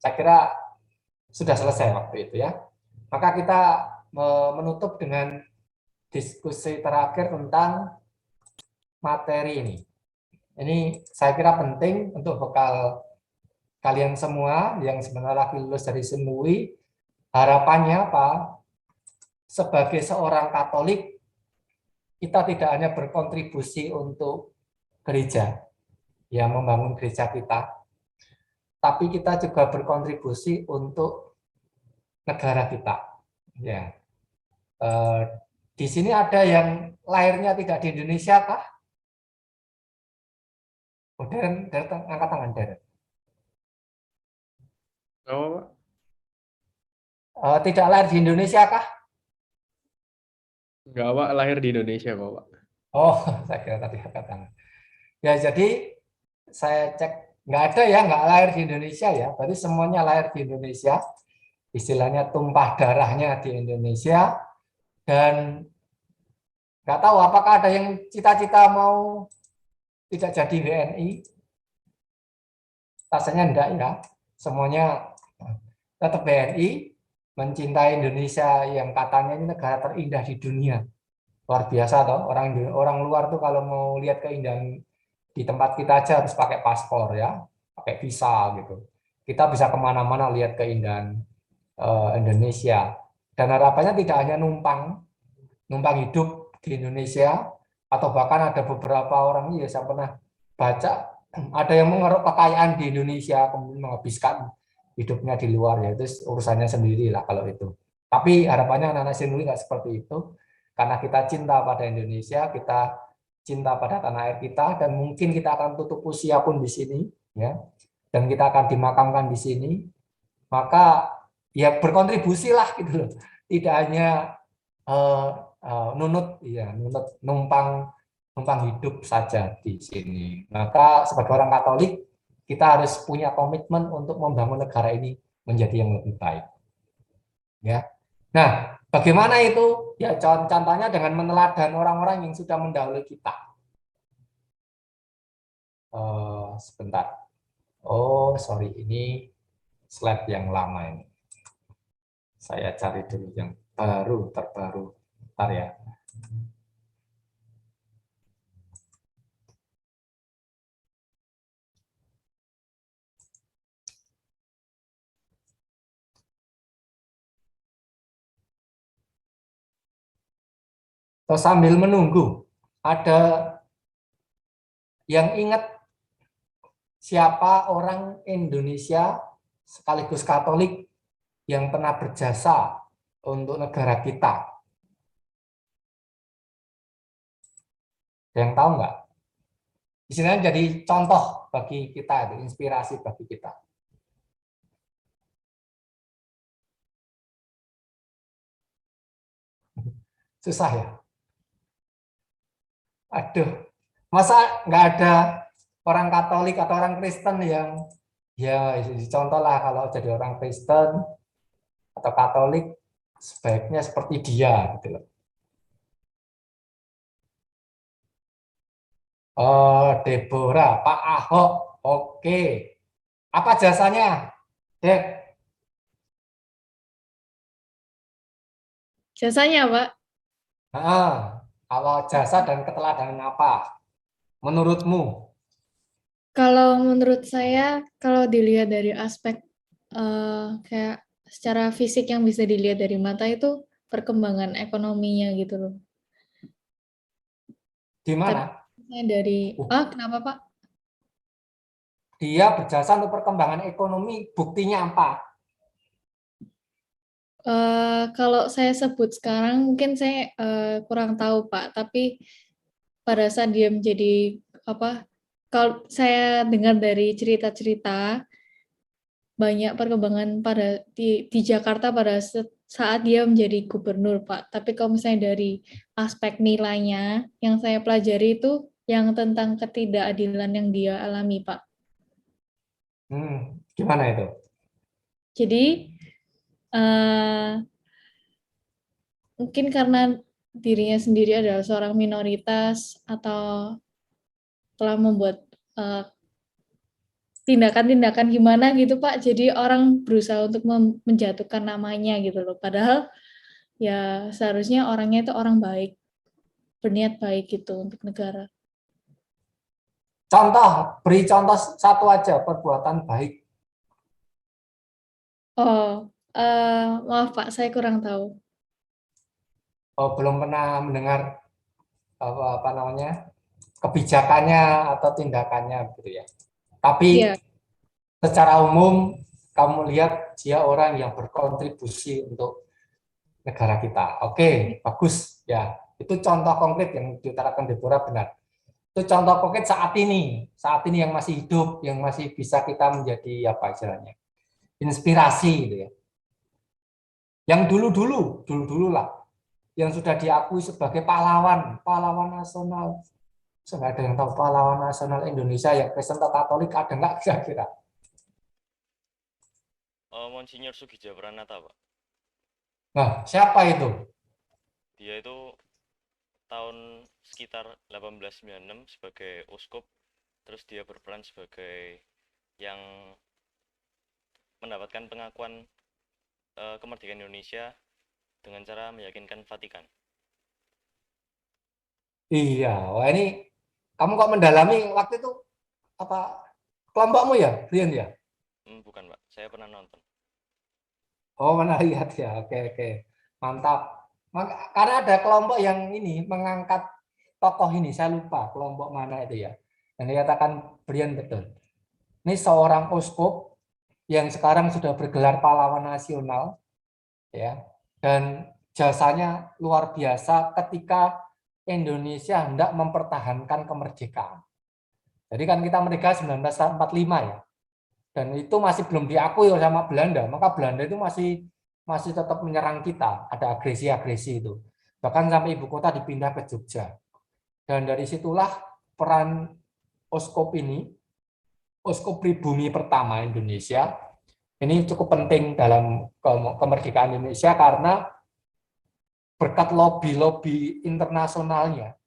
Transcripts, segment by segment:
Saya kira sudah selesai waktu itu ya. Maka kita menutup dengan diskusi terakhir tentang materi ini. Ini saya kira penting untuk bekal kalian semua yang sebentar lagi lulus dari SIMUI. Harapannya apa? Sebagai seorang Katolik, kita tidak hanya berkontribusi untuk gereja, ya membangun gereja kita, tapi kita juga berkontribusi untuk negara kita. Ya, di sini ada yang lahirnya tidak di Indonesia kah? Oh, Deren, angkat tangan, Deren. Oh, Tidak lahir di Indonesia kah? enggak, Pak, lahir di Indonesia kok, Pak. Oh, saya kira tadi angkat tangan. Ya, jadi saya cek nggak ada ya, nggak lahir di Indonesia ya. Berarti semuanya lahir di Indonesia. Istilahnya tumpah darahnya di Indonesia. Dan nggak tahu apakah ada yang cita-cita mau tidak jadi WNI. Rasanya enggak ya. Semuanya tetap WNI, mencintai Indonesia yang katanya ini negara terindah di dunia. Luar biasa toh, orang luar tuh kalau mau lihat keindahan di tempat kita aja harus pakai paspor ya, pakai visa gitu. Kita bisa kemana-mana lihat keindahan Indonesia. Dan harapannya tidak hanya numpang hidup di Indonesia, atau bahkan ada beberapa orang ya saya pernah baca ada yang mengeruk kekayaan di Indonesia kemudian menghabiskan hidupnya di luar, ya itu urusannya sendiri lah kalau itu. Tapi harapannya anak-anak sendiri nggak seperti itu, karena kita cinta pada Indonesia, kita cinta pada tanah air kita, dan mungkin kita akan tutup usia pun di sini, ya, dan kita akan dimakamkan di sini, maka ya berkontribusi lah gitu loh, tidak hanya nunut numpang hidup saja di sini. Maka sebagai orang Katolik kita harus punya komitmen untuk membangun negara ini menjadi yang lebih baik. Ya. Nah, bagaimana itu? Ya contohnya dengan meneladani orang-orang yang sudah mendahului kita. Sebentar. Oh, sorry, ini slide yang lama ini. Saya cari dulu yang terbaru. Bentar ya. Atau sambil menunggu, ada yang ingat siapa orang Indonesia sekaligus Katolik yang pernah berjasa untuk negara kita? Yang tahu nggak? Istilahnya jadi contoh bagi kita, inspirasi bagi kita. Susah ya? Aduh, masa nggak ada orang Katolik atau orang Kristen yang ya contoh lah, kalau jadi orang Kristen atau Katolik sebaiknya seperti dia gitu loh. Oh, Deborah, Pak Ahok, oke. Apa jasanya, Dek? Jasanya, Pak. Kalau jasa dan keteladanan apa menurutmu? Kalau menurut saya, kalau dilihat dari aspek kayak secara fisik yang bisa dilihat dari mata itu perkembangan ekonominya gitu loh. Di Tapi mana? dari kenapa, Pak? Dia berjasa untuk perkembangan ekonomi, buktinya apa? Kalau saya sebut sekarang mungkin saya kurang tahu, Pak. Tapi pada saat dia menjadi apa? Kalau saya dengar dari cerita-cerita, banyak perkembangan di Jakarta pada saat dia menjadi gubernur, Pak. Tapi kalau misalnya dari aspek nilainya, yang saya pelajari itu yang tentang ketidakadilan yang dia alami, Pak. Gimana itu? Jadi mungkin karena dirinya sendiri adalah seorang minoritas atau telah membuat tindakan-tindakan gimana gitu Pak. Jadi orang berusaha untuk menjatuhkan namanya gitu loh. Padahal ya seharusnya orangnya itu orang baik, berniat baik gitu untuk negara. Contoh, beri contoh satu aja perbuatan baik. Oh, maaf Pak, saya kurang tahu. Oh, belum pernah mendengar apa namanya kebijakannya atau tindakannya gitu ya. Tapi Iya, secara umum kamu lihat dia orang yang berkontribusi untuk negara kita. Oke, bagus ya. Itu contoh konkret yang diutarakan Deborah benar. Itu contoh konkret saat ini yang masih hidup, yang masih bisa kita menjadi apa istilahnya, inspirasi gitu ya. Yang dulu-dulu lah, yang sudah diakui sebagai pahlawan, pahlawan nasional. Sudah ada yang tahu pahlawan nasional Indonesia yang Kristen atau Katolik ada nggak kira-kira? Monsinyur Sugija Pranata, Pak. Nah, siapa itu? Dia itu tahun sekitar 1896 sebagai uskup, terus dia berperan sebagai yang mendapatkan pengakuan kemerdekaan Indonesia dengan cara meyakinkan Vatikan. Iya, wah ini kamu kok mendalami waktu itu apa kelompokmu ya, Brian ya? Bukan, Pak. Saya pernah nonton. Oh, mana lihat ya. Oke. Mantap. Karena ada kelompok yang ini mengangkat tokoh ini, saya lupa kelompok mana itu ya. Yang dikatakan Brian betul. Ini seorang uskup yang sekarang sudah bergelar pahlawan nasional ya. Dan jasanya luar biasa ketika Indonesia hendak mempertahankan kemerdekaan. Jadi kan kita merdeka 1945 ya. Dan itu masih belum diakui sama Belanda, maka Belanda itu masih tetap menyerang kita, ada agresi-agresi itu. Bahkan sampai ibu kota dipindah ke Jogja. Dan dari situlah peran Uskup ini, Uskup Pribumi pertama Indonesia, ini cukup penting dalam kemerdekaan Indonesia karena berkat lobby-lobby internasionalnya,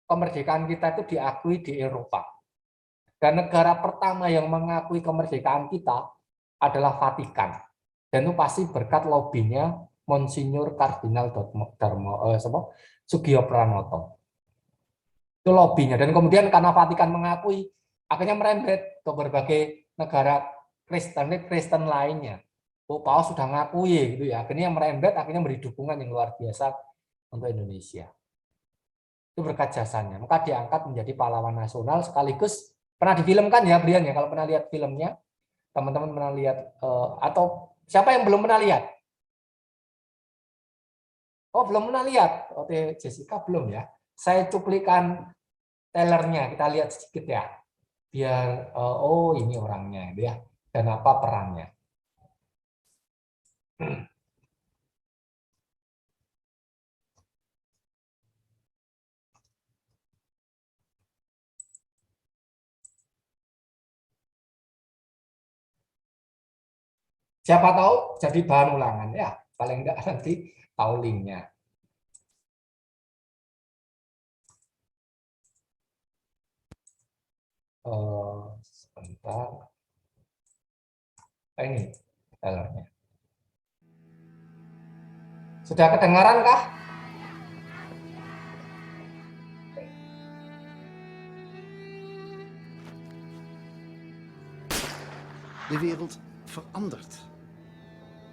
kemerdekaan kita itu diakui di Eropa. Dan negara pertama yang mengakui kemerdekaan kita adalah Vatikan. Dan itu pasti berkat lobbynya Monsinyur Kardinal Sugio Pranoto. Itu lobbynya. Dan kemudian karena Vatikan mengakui, akhirnya merembet ke berbagai negara Kristen lainnya. Oh, Paus sudah ngakui gitu ya. Akhirnya merembet, akhirnya beri dukungan yang luar biasa untuk Indonesia. Itu berkat jasanya. Maka diangkat menjadi pahlawan nasional sekaligus pernah difilmkan ya, Brian ya. Kalau pernah lihat filmnya, teman-teman pernah lihat atau siapa yang belum pernah lihat? Oh, belum pernah lihat. Oke, Jessica belum ya. Saya cuplikan trailernya, kita lihat sedikit ya. Biar oh ini orangnya ya dan apa perannya. Siapa tahu jadi bahan ulangan ya. Paling enggak nanti tahu linknya. Sebentar. Ini trailernya. Sudah kedengaran kah? De wereld verandert.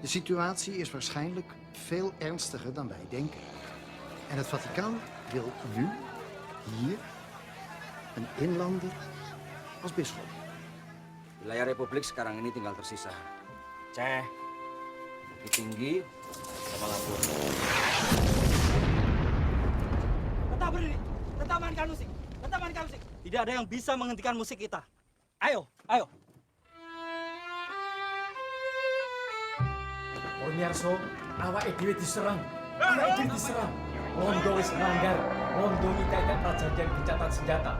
De situatie is waarschijnlijk veel ernstiger dan wij denken. En het Vaticaan wil nu, hier, een inlander als bisschop. Wilayah Republik sekarang ini tinggal tersisa Aceh, Bukit Tinggi, sama Lampung. Tetap berdiri, tetap mainkan musik, tetap mainkan musik. Tidak ada yang bisa menghentikan musik kita. Ayo. Ormiarso, awake dhewe diserang. Awake dhewe diserang. Londo wis nglanggar. Londo ngikaikan perjanjian gencatan senjata.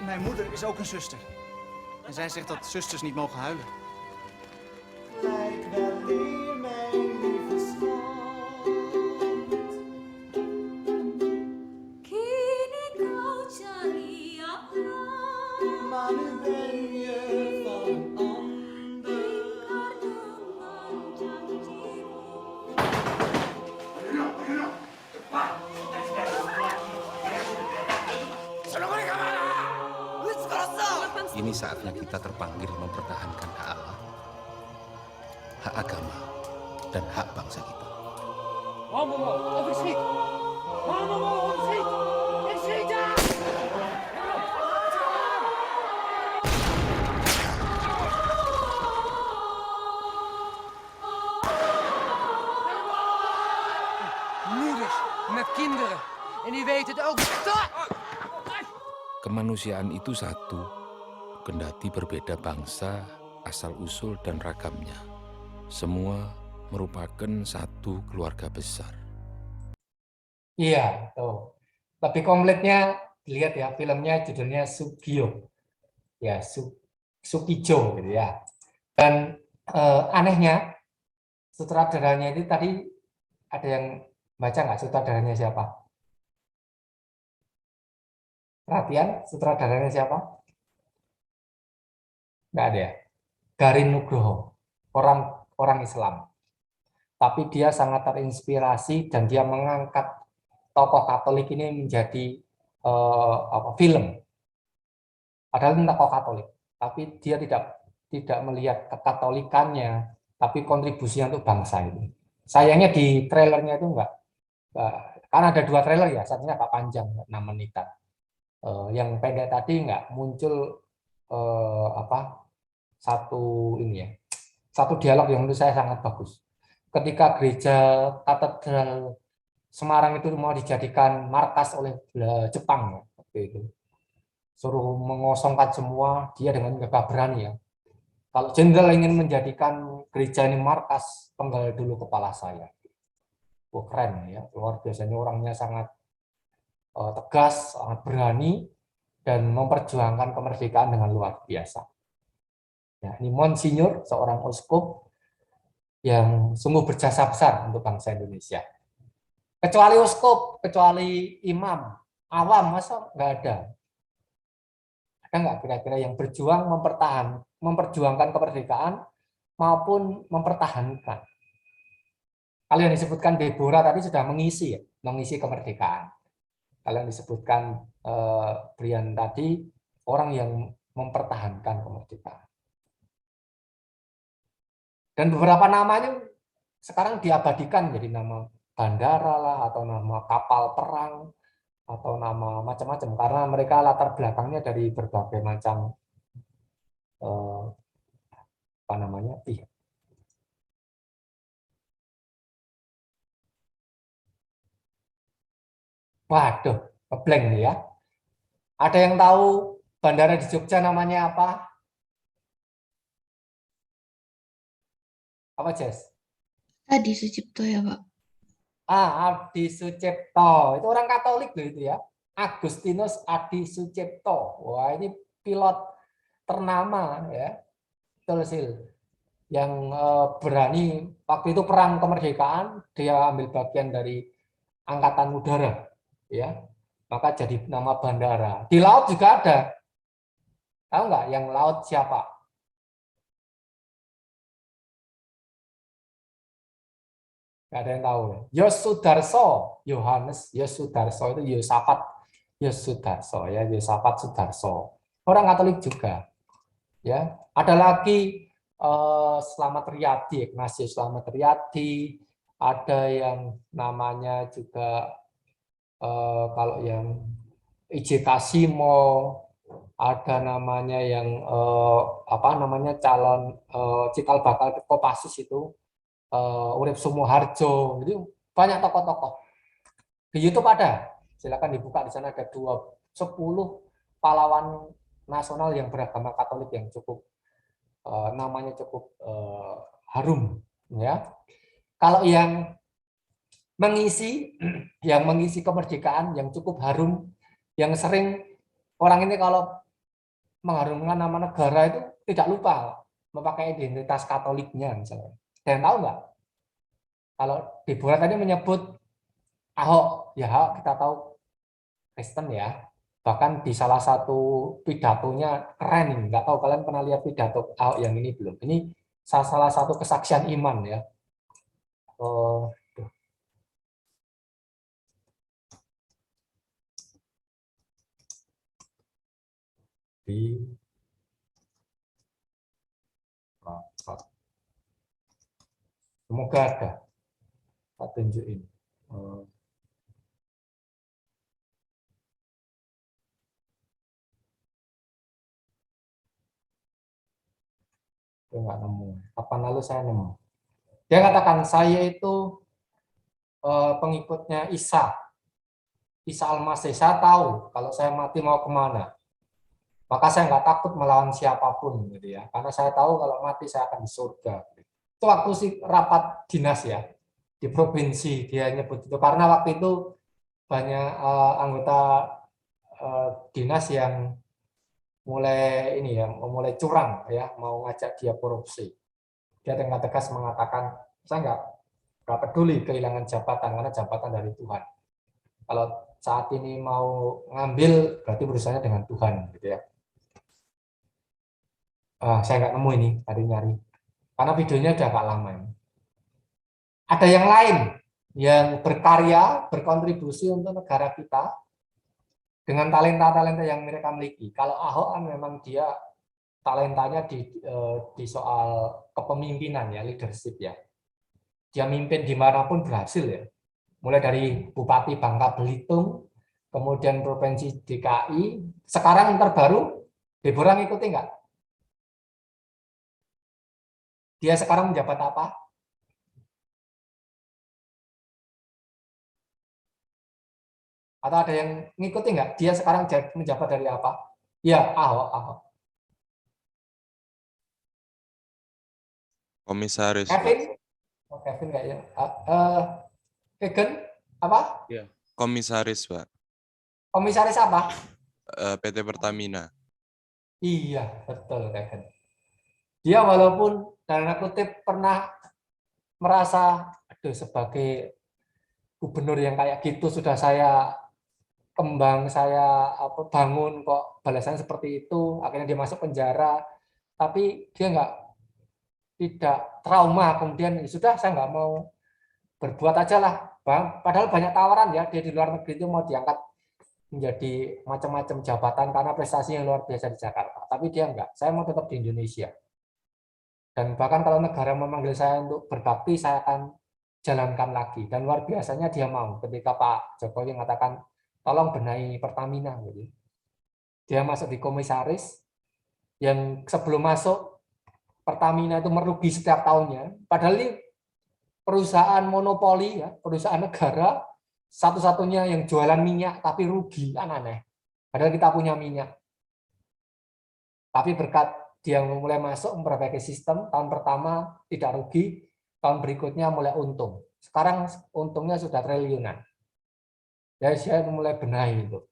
Mijn moeder is ook een zuster. En zij zegt dat zusters niet mogen huilen. Lijk wel hier, mijn lieve schat. ini saatnya kita terpanggil mempertahankan hak Allah, hak agama, dan hak bangsa kita. Moeders met kinderen. En die weten het ook. Stop! Kemanusiaan itu satu, kendati berbeda bangsa, asal-usul, dan ragamnya. Semua merupakan satu keluarga besar. Iya, tuh. Lebih komplitnya lihat ya, filmnya judulnya Sugio. Ya, Sukijo gitu ya. Dan anehnya sutradaranya itu tadi ada yang baca nggak sutradaranya siapa? Perhatian, sutradaranya siapa? Nggak ada ya? Garin Nugroho, orang Islam. Tapi dia sangat terinspirasi dan dia mengangkat tokoh Katolik ini menjadi film. Padahal ini tokoh Katolik, tapi dia tidak melihat kekatolikannya, tapi kontribusinya untuk bangsa ini. Sayangnya di trailernya itu enggak, karena ada 2 trailer ya, satunya agak panjang, 6 menitan. Yang pendek tadi enggak muncul satu dialog yang menurut saya sangat bagus. Ketika gereja katedral Semarang itu mau dijadikan markas oleh Jepang, waktu itu suruh mengosongkan semua, dia dengan gagah berani ya. Kalau jenderal ingin menjadikan gereja ini markas, penggal dulu kepala saya. Wah, keren ya, luar biasanya orangnya sangat tegas, sangat berani, dan memperjuangkan kemerdekaan dengan luar biasa. Ya, ini Monsinyur, seorang uskup yang sungguh berjasa besar untuk bangsa Indonesia. Kecuali uskup, kecuali imam, awam masa nggak ada. Ada nggak kira-kira yang berjuang memperjuangkan kemerdekaan maupun mempertahankan? Kalau yang disebutkan Deborah tadi sudah mengisi kemerdekaan. Kalau yang disebutkan Brian tadi orang yang mempertahankan kemerdekaan. Dan beberapa namanya sekarang diabadikan jadi nama bandara lah, atau nama kapal perang, atau nama macam-macam, karena mereka latar belakangnya dari berbagai macam pihak. Waduh, ngeblank nih ya. Ada yang tahu bandara di Jogja namanya apa? Apa, Jess? Adi Sucipto ya, Pak. Adi Sucipto, itu orang Katolik loh itu ya. Agustinus Adi Sucipto. Wah, ini pilot ternama ya. Betul sih. Yang berani waktu itu perang kemerdekaan, dia ambil bagian dari angkatan udara ya. Maka jadi nama bandara. Di laut juga ada. Tahu nggak yang laut siapa? Nggak ada yang tahu. Yosudarso, Yohanes Yosudarso itu Yosafat Yosudarso ya, Yosafat Sudarso. Orang Katolik juga. Ya, ada lagi Slamet Riyadi, Ignatius Slamet Riyadi, ada yang namanya juga kalau yang IJ Kasimo, ada namanya yang calon cikal bakal Kopassus itu Urip Sumoharjo, jadi banyak tokoh-tokoh. Di YouTube ada, silakan dibuka, di sana ada 10 pahlawan nasional yang beragama Katolik yang cukup namanya cukup harum ya. Kalau yang mengisi kemerdekaan yang cukup harum, yang sering orang ini kalau mengharumkan nama negara itu tidak lupa memakai identitas Katoliknya misalnya. Ada yang tahu nggak? Kalau Deborah tadi menyebut Ahok, ya Ahok kita tahu Kristen ya. Bahkan di salah satu pidatonya keren ini. Nggak tahu kalian pernah lihat pidato Ahok yang ini belum? Ini salah satu kesaksian iman ya. Semoga ada. Tak tunjukin. Saya nggak nemu. Kapan lalu saya nemu. Dia katakan saya itu pengikutnya Isa. Isa Al-Masih. Saya tahu kalau saya mati mau kemana. Maka saya nggak takut melawan siapapun, gitu ya. Karena saya tahu kalau mati saya akan di surga. Itu waktu sih rapat dinas ya di provinsi dia nyebut itu. Karena waktu itu banyak anggota dinas yang mulai ini ya, mulai curang ya, mau ngajak dia korupsi. Dia dengan tegas mengatakan, saya nggak peduli kehilangan jabatan karena jabatan dari Tuhan. Kalau saat ini mau ngambil berarti berurusannya dengan Tuhan, gitu ya. Saya nggak nemu ini tadi nyari, karena videonya udah agak lama ini. Ada yang lain yang berkarya, berkontribusi untuk negara kita dengan talenta-talenta yang mereka miliki. Kalau Ahok kan memang dia talentanya di soal kepemimpinan ya, leadership ya. Dia mimpin dimanapun berhasil ya. Mulai dari Bupati Bangka Belitung, kemudian Provinsi DKI, sekarang yang terbaru, Deborah ngikuti nggak? Dia sekarang menjabat apa? Atau ada yang ngikuti nggak? Dia sekarang menjabat dari apa? Ya, Ahok. Komisaris. Kevin? Oh, Kevin kayaknya. Kevin? Apa? Ya. Komisaris, Pak. Komisaris apa? PT Pertamina. Iya, betul, Kevin. Dia walaupun dalam kutip pernah merasa, aduh sebagai gubernur yang kayak gitu sudah saya bangun kok balasannya seperti itu, akhirnya dia masuk penjara, tapi dia tidak trauma, kemudian sudah saya nggak mau berbuat aja lah, Bang. Padahal banyak tawaran ya, dia di luar negeri itu mau diangkat menjadi macam-macam jabatan karena prestasi yang luar biasa di Jakarta, tapi dia enggak, saya mau tetap di Indonesia. Dan bahkan kalau negara memanggil saya untuk berbakti, saya akan jalankan lagi. Dan luar biasanya dia mau ketika Pak Jokowi mengatakan, tolong benahi Pertamina. Gitu. Dia masuk di komisaris, yang sebelum masuk Pertamina itu merugi setiap tahunnya. Padahal ini perusahaan monopoli, ya, perusahaan negara, satu-satunya yang jualan minyak tapi rugi, kan aneh. Padahal kita punya minyak. Tapi berkat dia mulai masuk memperbaiki sistem, tahun pertama tidak rugi, tahun berikutnya mulai untung. Sekarang untungnya sudah triliunan. Ya, saya mulai benahi itu.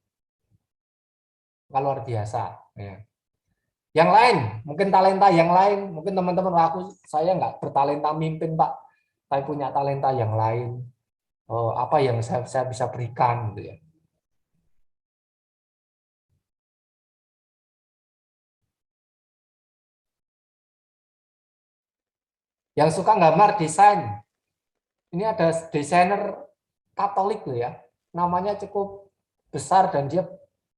Luar biasa. Ya. Yang lain, mungkin talenta yang lain, mungkin teman-teman, saya nggak bertalenta mimpin Pak, tapi punya talenta yang lain. Apa yang saya bisa berikan gitu ya. Yang suka gambar desain, ini ada desainer Katolik loh ya, namanya cukup besar dan dia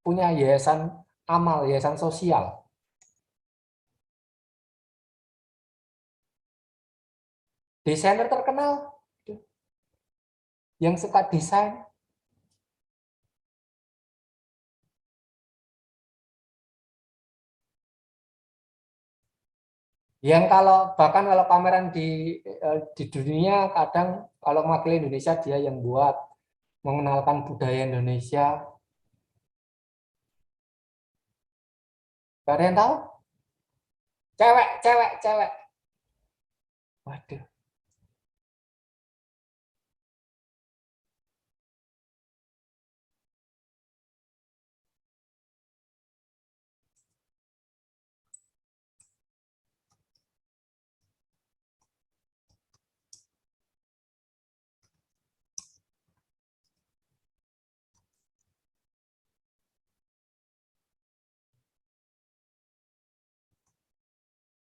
punya yayasan amal, yayasan sosial. Desainer terkenal yang suka desain. Yang bahkan kalau pameran di dunia, kadang kalau mewakili Indonesia dia yang buat, mengenalkan budaya Indonesia. Gak ada yang tahu? Cewek. Waduh.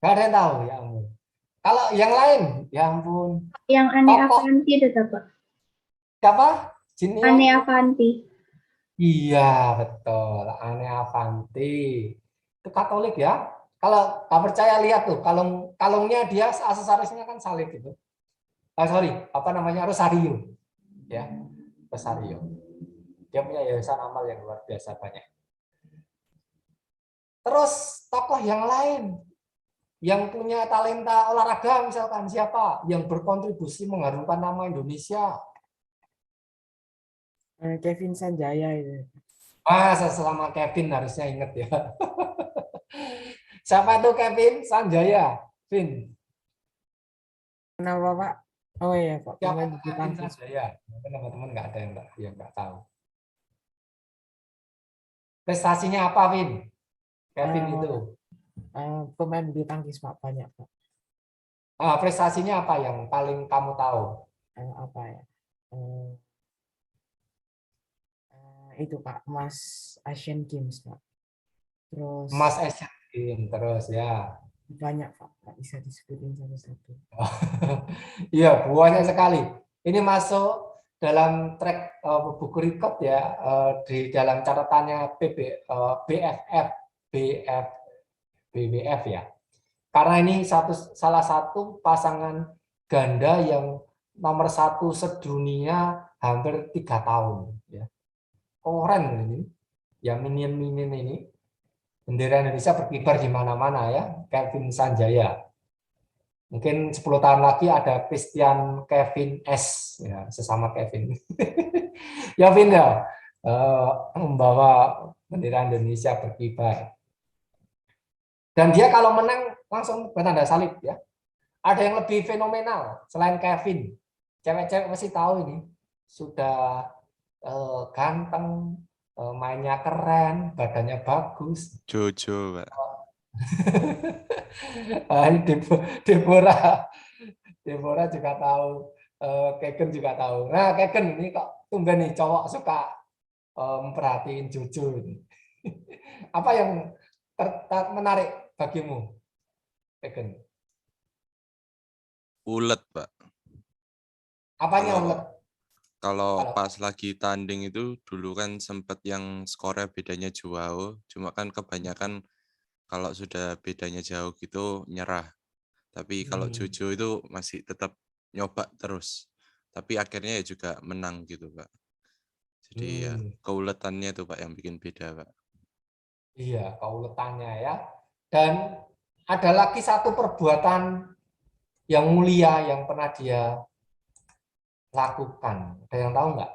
Gak ada yang tahu, ya ampun. Kalau yang lain, ya ampun. Yang Ane Avanti itu Pak. Siapa? Jin Ane Avanti. Iya, betul. Ane Avanti. Itu Katolik ya. Kalau nggak percaya lihat tuh, kalungnya dia aksesorisnya kan salib itu. Rosario, ya, Rosario. Dia punya yayasan amal yang luar biasa banyak. Terus tokoh yang lain yang punya talenta olahraga misalkan siapa yang berkontribusi mengharumkan nama Indonesia? Kevin Sanjaya itu. Selama Kevin harusnya ingat ya. Siapa itu Kevin Sanjaya? Vin. Kenapa Pak? Oh iya Pak. Siapa Pemain bulu Kevin tangkis. Sanjaya? Mungkin teman-teman nggak ada yang nggak tahu. Prestasinya apa, Vin? Kevin itu. Pemain bulu tangkis Pak, banyak Pak. Prestasinya apa yang paling kamu tahu? Apa ya? Itu Pak, Mas Asian Games Pak. Terus Mas Asian Games terus ya. Banyak Pak, nggak bisa disebutin satu-satu. Iya, banyak sekali. Ini masuk dalam track buku record ya, di dalam catatannya BWF ya. Karena ini salah satu pasangan ganda yang nomor 1 sedunia hampir 3 tahun. Ya. Keren ini, yang minion ini. Bendera Indonesia berkibar di mana-mana ya, Kevin Sanjaya. Mungkin 10 tahun lagi ada Christian Kevin S, ya, sesama Kevin. Ya Vin ya, membawa bendera Indonesia berkibar. Dan dia kalau menang langsung bertanda salib ya. Ada yang lebih fenomenal selain Kevin. Cewek-cewek pasti tahu ini. Sudah ganteng, mainnya keren, badannya bagus. Jojo, Pak. Deborah juga tahu, Kegen juga tahu. Nah, Kegen ini kok tumben nih cowok suka memperhatiin Jojo ini. Apa yang menarik bagimu, Kegen? Ulet, Pak. Apanya ulet? Kalau pas lagi tanding itu dulu kan sempat yang skornya bedanya jauh, cuma kan kebanyakan kalau sudah bedanya jauh gitu nyerah. Tapi kalau Jojo itu masih tetap nyoba terus. Tapi akhirnya ya juga menang gitu, Pak. Jadi ya keuletannya itu Pak yang bikin beda, Pak. Iya, keuletannya ya. Dan ada lagi satu perbuatan yang mulia yang pernah dia lakukan. Ada yang tahu nggak?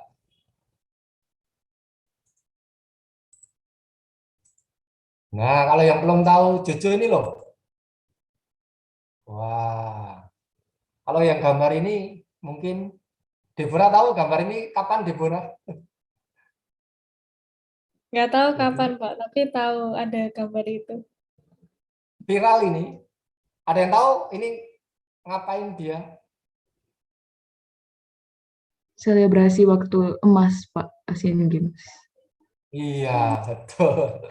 Nah, kalau yang belum tahu Jojo ini loh. Wah. Kalau yang gambar ini mungkin Deborah tahu gambar ini kapan, Deborah? Nggak tahu kapan Pak, tapi tahu ada gambar itu. Viral ini. Ada yang tahu ini ngapain dia? Selebrasi waktu emas Pak Asian Games. Iya, betul.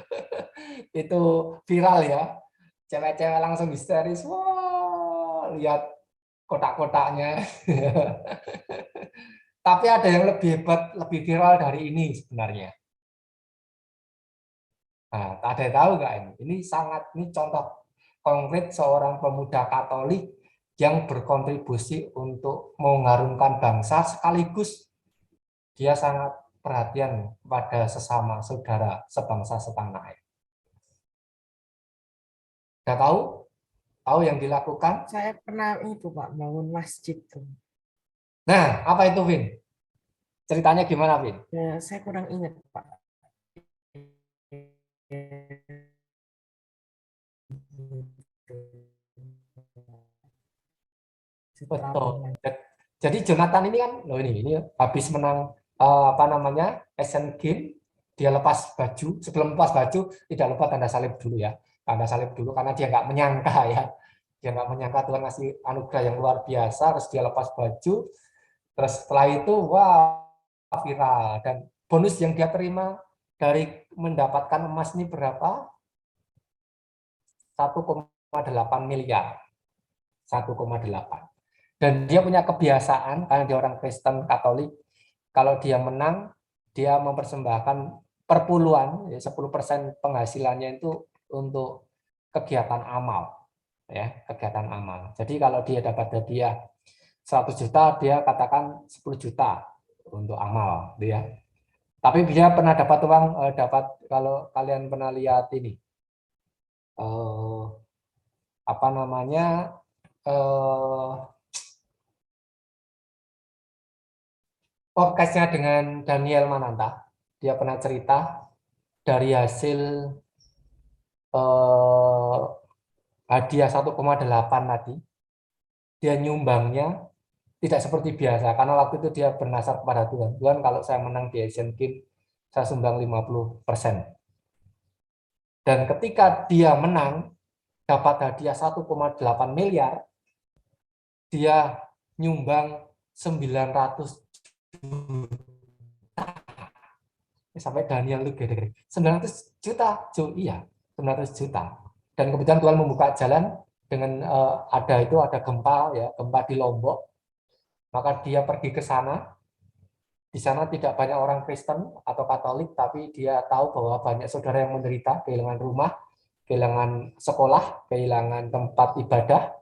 Itu viral ya. Cewek-cewek langsung histeris. Wah, lihat kotak-kotaknya. Tapi ada yang lebih hebat, lebih viral dari ini sebenarnya. Nah, ada yang tahu nggak ini? Ini contoh konkret seorang pemuda Katolik yang berkontribusi untuk mengharumkan bangsa sekaligus dia sangat perhatian pada sesama saudara sebangsa setanah air. Sudah tahu? Tahu yang dilakukan? Saya pernah itu Pak, bangun masjid tuh. Nah, apa itu, Vin? Ceritanya gimana, Vin? Ya, saya kurang ingat, Pak. Betul. Jadi Jonathan ini kan, loh ini habis menang Asian Games, dia lepas baju. Sebelum lepas baju tidak lupa tanda salib dulu ya, tanda salib dulu karena dia nggak menyangka ya, dia nggak menyangka Tuhan ngasih anugerah yang luar biasa. Terus dia lepas baju, terus setelah itu wah viral dan bonus yang dia terima dari mendapatkan emas ini berapa? 1,8 miliar. 1,8. Dan dia punya kebiasaan, karena dia orang Kristen Katolik, kalau dia menang, dia mempersembahkan perpuluhan, 10% penghasilannya itu untuk kegiatan amal. Ya, kegiatan amal. Jadi kalau dia dapat hadiah 100 juta, dia katakan 10 juta untuk amal, gitu ya. Tapi dia pernah dapat uang, kalau kalian pernah lihat ini, apa namanya, podcastnya dengan Daniel Mananta, dia pernah cerita dari hasil hadiah 1,8 tadi, dia nyumbangnya tidak seperti biasa, karena waktu itu dia bernasar kepada Tuhan. Tuhan, kalau saya menang di Asian Games, saya sumbang 50%. Dan ketika dia menang, dapat hadiah 1,8 miliar, dia nyumbang 900 juta. Sampai Daniel itu gede-gede. 900 juta, iya, 900 juta. Dan kemudian Tuhan membuka jalan dengan ada gempa, ya, gempa di Lombok. Maka dia pergi ke sana. Di sana tidak banyak orang Kristen atau Katolik, tapi dia tahu bahwa banyak saudara yang menderita, kehilangan rumah, kehilangan sekolah, kehilangan tempat ibadah,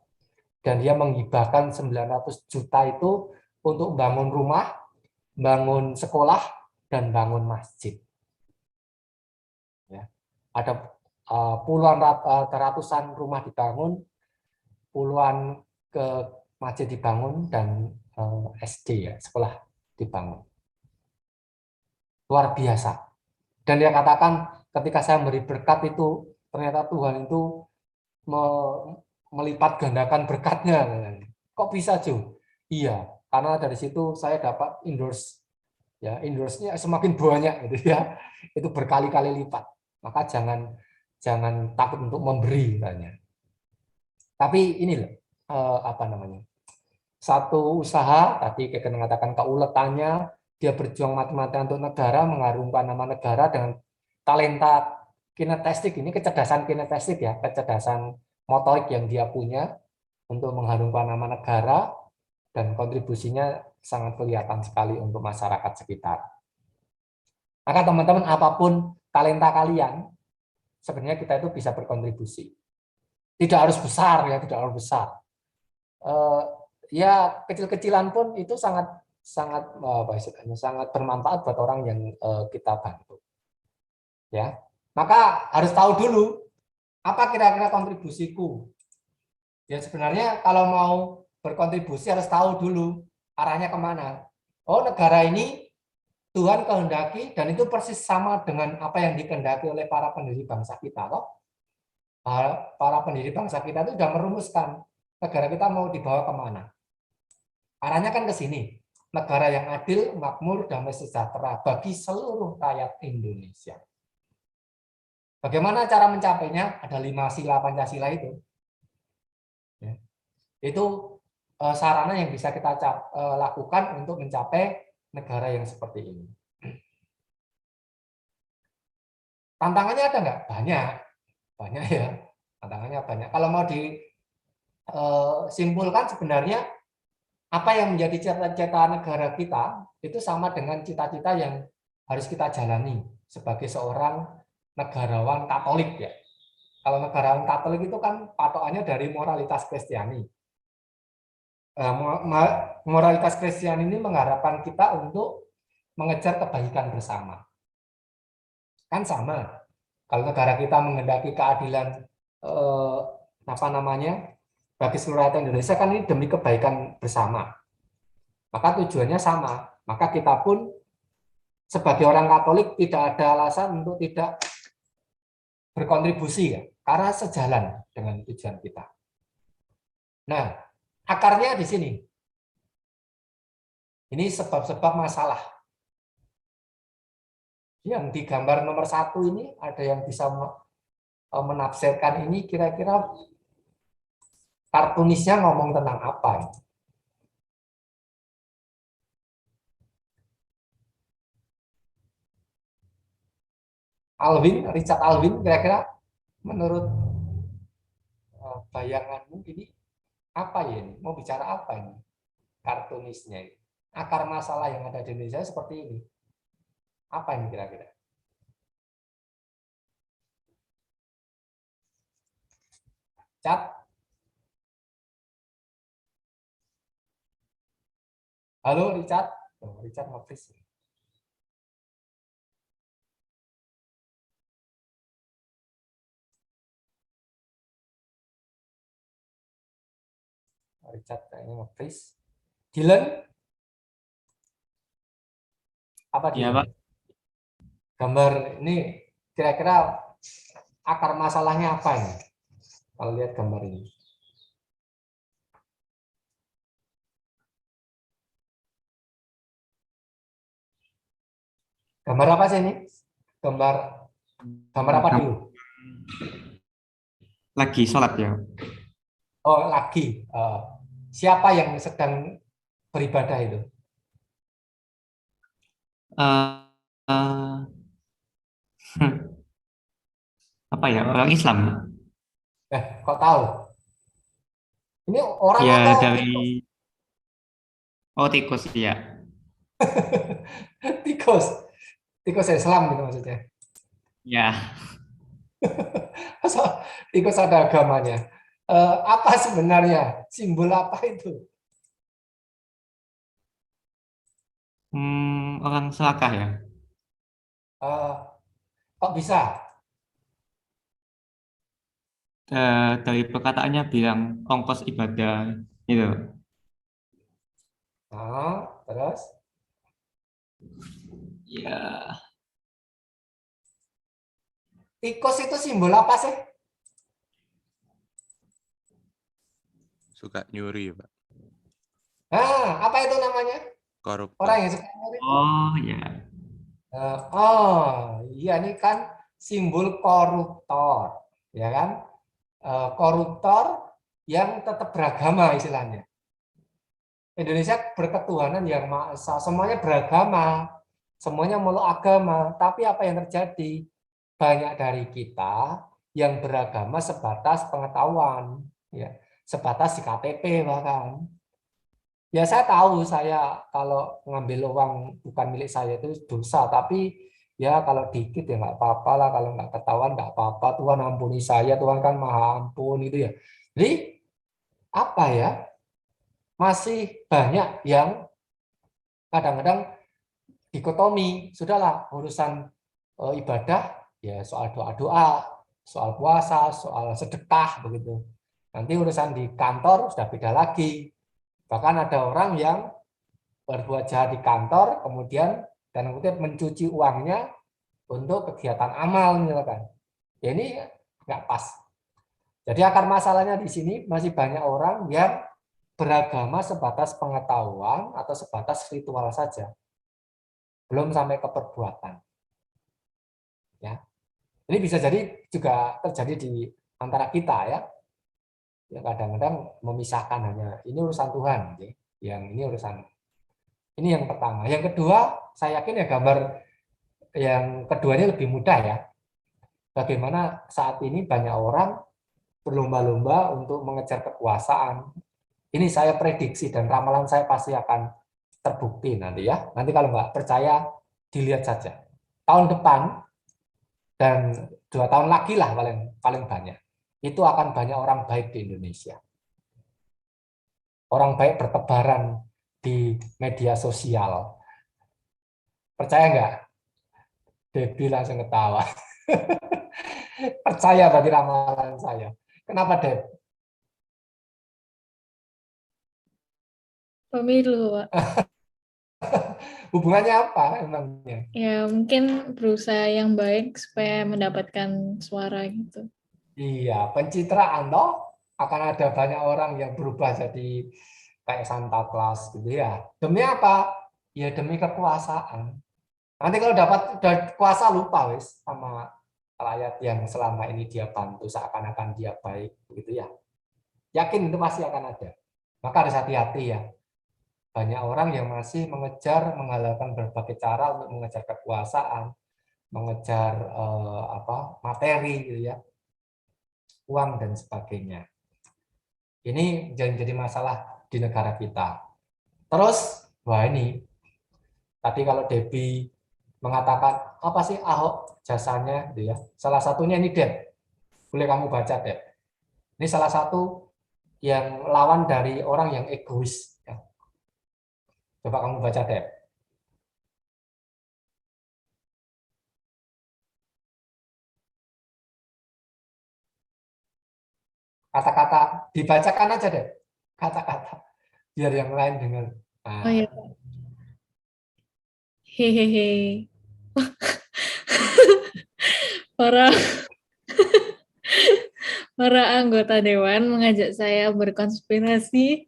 dan dia menghibahkan 900 juta itu untuk bangun rumah, bangun sekolah, dan bangun masjid. Ya. Ada puluhan ratusan rumah dibangun, puluhan masjid dibangun, dan SD, ya, sekolah dibangun. Luar biasa. Dan dia katakan ketika saya memberi berkat itu, ternyata Tuhan itu melipat gandakan berkatnya. Kok bisa, Jo? Iya, karena dari situ saya dapat endorse, ya, endorse-nya semakin banyak, gitu ya. Itu berkali-kali lipat. Maka jangan takut untuk memberi, katanya. Tapi ini loh, apa namanya? Satu usaha tadi kita mengatakan keuletannya, dia berjuang mati-matian untuk negara, mengharumkan nama negara dengan talenta kinestetik, ini kecerdasan kinestetik, ya, kecerdasan motorik yang dia punya untuk mengharumkan nama negara, dan kontribusinya sangat kelihatan sekali untuk masyarakat sekitar. Maka teman-teman, apapun talenta kalian, sebenarnya kita itu bisa berkontribusi. Tidak harus besar, ya, tidak harus besar. Ya, kecil-kecilan pun itu sangat bermanfaat buat orang yang kita bantu. Ya, maka harus tahu dulu apa kira-kira kontribusiku. Ya, sebenarnya kalau mau berkontribusi harus tahu dulu arahnya kemana. Oh, negara ini Tuhan kehendaki, dan itu persis sama dengan apa yang dikehendaki oleh para pendiri bangsa kita, loh. Para pendiri bangsa kita itu sudah merumuskan negara kita mau dibawa kemana. Arahnya kan ke sini, negara yang adil, makmur, damai sejahtera bagi seluruh rakyat Indonesia. Bagaimana cara mencapainya? Ada 5 sila Pancasila itu. Ya. Itu sarana yang bisa kita lakukan untuk mencapai negara yang seperti ini. Tantangannya ada nggak? Banyak ya. Tantangannya banyak. Kalau mau disimpulkan, sebenarnya apa yang menjadi cita-cita negara kita itu sama dengan cita-cita yang harus kita jalani sebagai seorang negarawan Katolik, ya. Kalau negarawan Katolik itu kan patokannya dari moralitas Kristiani. Moralitas Kristiani ini mengharapkan kita untuk mengejar kebaikan bersama. Kan sama. Kalau negara kita menghendaki keadilan bagi seluruh rakyat Indonesia, kan ini demi kebaikan bersama. Maka tujuannya sama. Maka kita pun sebagai orang Katolik tidak ada alasan untuk tidak berkontribusi, ya, karena sejalan dengan tujuan kita. Nah, akarnya di sini. Ini sebab-sebab masalah. Yang di gambar nomor 1 ini ada yang bisa menafsirkan ini, kira-kira kartunisnya ngomong tentang apa? Richard Alvin, kira-kira menurut bayanganmu ini apa ya ini? Mau bicara apa ini? Kartunisnya ini. Akar masalah yang ada di Indonesia seperti ini. Apa ini kira-kira? Cat? Halo Richard. Oh, Richard nge-freeze. Richard kayaknya nge-freeze. Dylan? Apa Iya, Dylan? Pak. Gambar ini kira-kira akar masalahnya apa ini? Kalau lihat gambar ini. Gambar apa sih ini? Gambar apa dulu? Lagi sholat ya. Oh, lagi. Siapa yang sedang beribadah itu? Apa ya, orang Islam? Kok tahu? Ini orang Ya, atau dari... Oh, tikus, ya. tikus? Tikus Islam gitu maksudnya. Ya. Tikus ada agamanya. Apa sebenarnya? Simbol apa itu? Orang Selakah ya. Kok bisa? Dari perkataannya bilang ongkos ibadah itu. Terus? Ya. Tikus itu simbol apa sih? Suka nyuri, Pak. Apa itu namanya? Koruptor. Orang yang suka nyuri. Oh, ya. Iya ini kan simbol koruptor, ya kan? Koruptor yang tetap beragama istilahnya. Indonesia berketuhanan yang Maha Esa, semuanya beragama, semuanya meluk agama. Tapi apa yang terjadi? Banyak dari kita yang beragama sebatas pengetahuan, ya, sebatas di KTP bahkan. Ya saya tahu saya kalau ngambil uang bukan milik saya itu dosa, tapi ya kalau dikit ya nggak apa-apa lah, kalau nggak ketahuan nggak apa-apa. Tuhan ampuni saya, Tuhan kan maha ampun itu ya. Jadi apa ya? Masih banyak yang kadang-kadang dikotomi, sudahlah urusan ibadah ya soal doa-doa, soal puasa, soal sedekah begitu. Nanti urusan di kantor sudah beda lagi. Bahkan ada orang yang berbuat jahat di kantor, kemudian dan kemudian mencuci uangnya untuk kegiatan amal misalkan. Ya ini nggak pas. Jadi akar masalahnya di sini masih banyak orang yang beragama sebatas pengetahuan atau sebatas ritual saja, belum sampai ke perbuatan. Ya, ini bisa jadi juga terjadi di antara kita ya. Ya kadang-kadang memisahkan hanya ini urusan Tuhan, ya. Yang ini urusan. Ini yang pertama. Yang kedua, saya yakin ya gambar yang kedua ini lebih mudah ya. Bagaimana saat ini banyak orang berlomba-lomba untuk mengejar kekuasaan. Ini saya prediksi dan ramalan saya pasti akan terbukti nanti ya. Nanti kalau nggak percaya, dilihat saja. Tahun depan dan 2 tahun lagi lah paling banyak. Itu akan banyak orang baik di Indonesia. Orang baik bertebaran di media sosial. Percaya nggak? Debbie langsung ketawa. Percaya berarti ramalan saya. Kenapa, Deb? Pemilu, Pak. Hubungannya apa emangnya? Ya, mungkin berusaha yang baik supaya mendapatkan suara gitu. Iya, pencitraan toh akan ada banyak orang yang berubah jadi kayak Santa Claus gitu ya. Demi apa? Ya demi kekuasaan. Nanti kalau dapat kuasa lupa wis sama rakyat yang selama ini dia bantu seakan-akan dia baik begitu ya. Yakin itu pasti akan ada. Maka harus hati-hati ya. Banyak orang yang masih menghalalkan berbagai cara untuk mengejar kekuasaan, mengejar materi gitu ya. Uang dan sebagainya. Ini jadi masalah di negara kita. Terus, wah ini, tadi kalau Debbie mengatakan, apa sih Ahok jasanya? Gitu ya. Salah satunya ini, Deb. Boleh kamu baca, Deb. Ini salah satu yang lawan dari orang yang egois. Ya. Coba kamu baca, Dep. Kata-kata dibacakan aja deh, kata-kata biar yang lain dengar. Oh iya, Pak. Hehehe. Para para anggota dewan mengajak saya berkonspirasi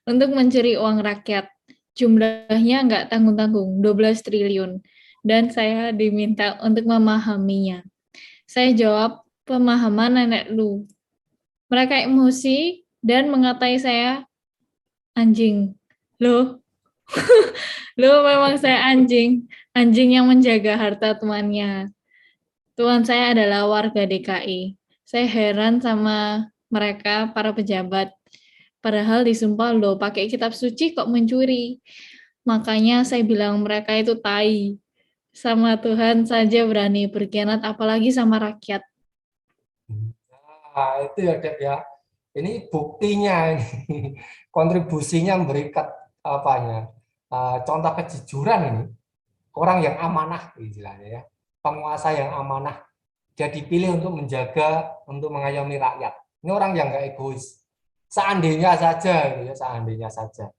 untuk mencuri uang rakyat. Jumlahnya nggak tanggung-tanggung, 12 triliun. Dan saya diminta untuk memahaminya. Saya jawab, pemahaman nenek lu. Mereka emosi dan mengatai saya anjing. Loh, loh memang saya anjing. Anjing yang menjaga harta tuannya. Tuan saya adalah warga DKI. Saya heran sama mereka, para pejabat. Padahal disumpah loh, pakai kitab suci kok mencuri. Makanya saya bilang mereka itu tai. Sama Tuhan saja berani berkhianat, apalagi sama rakyat. Nah, itu ya, Dep ya. Ini buktinya, ini kontribusinya memberikan apanya, contoh kejujuran ini. Orang yang amanah istilahnya ya, penguasa yang amanah, dia dipilih untuk menjaga, untuk mengayomi rakyat. Ini orang yang nggak egois. Seandainya saja, gitu ya, seandainya saja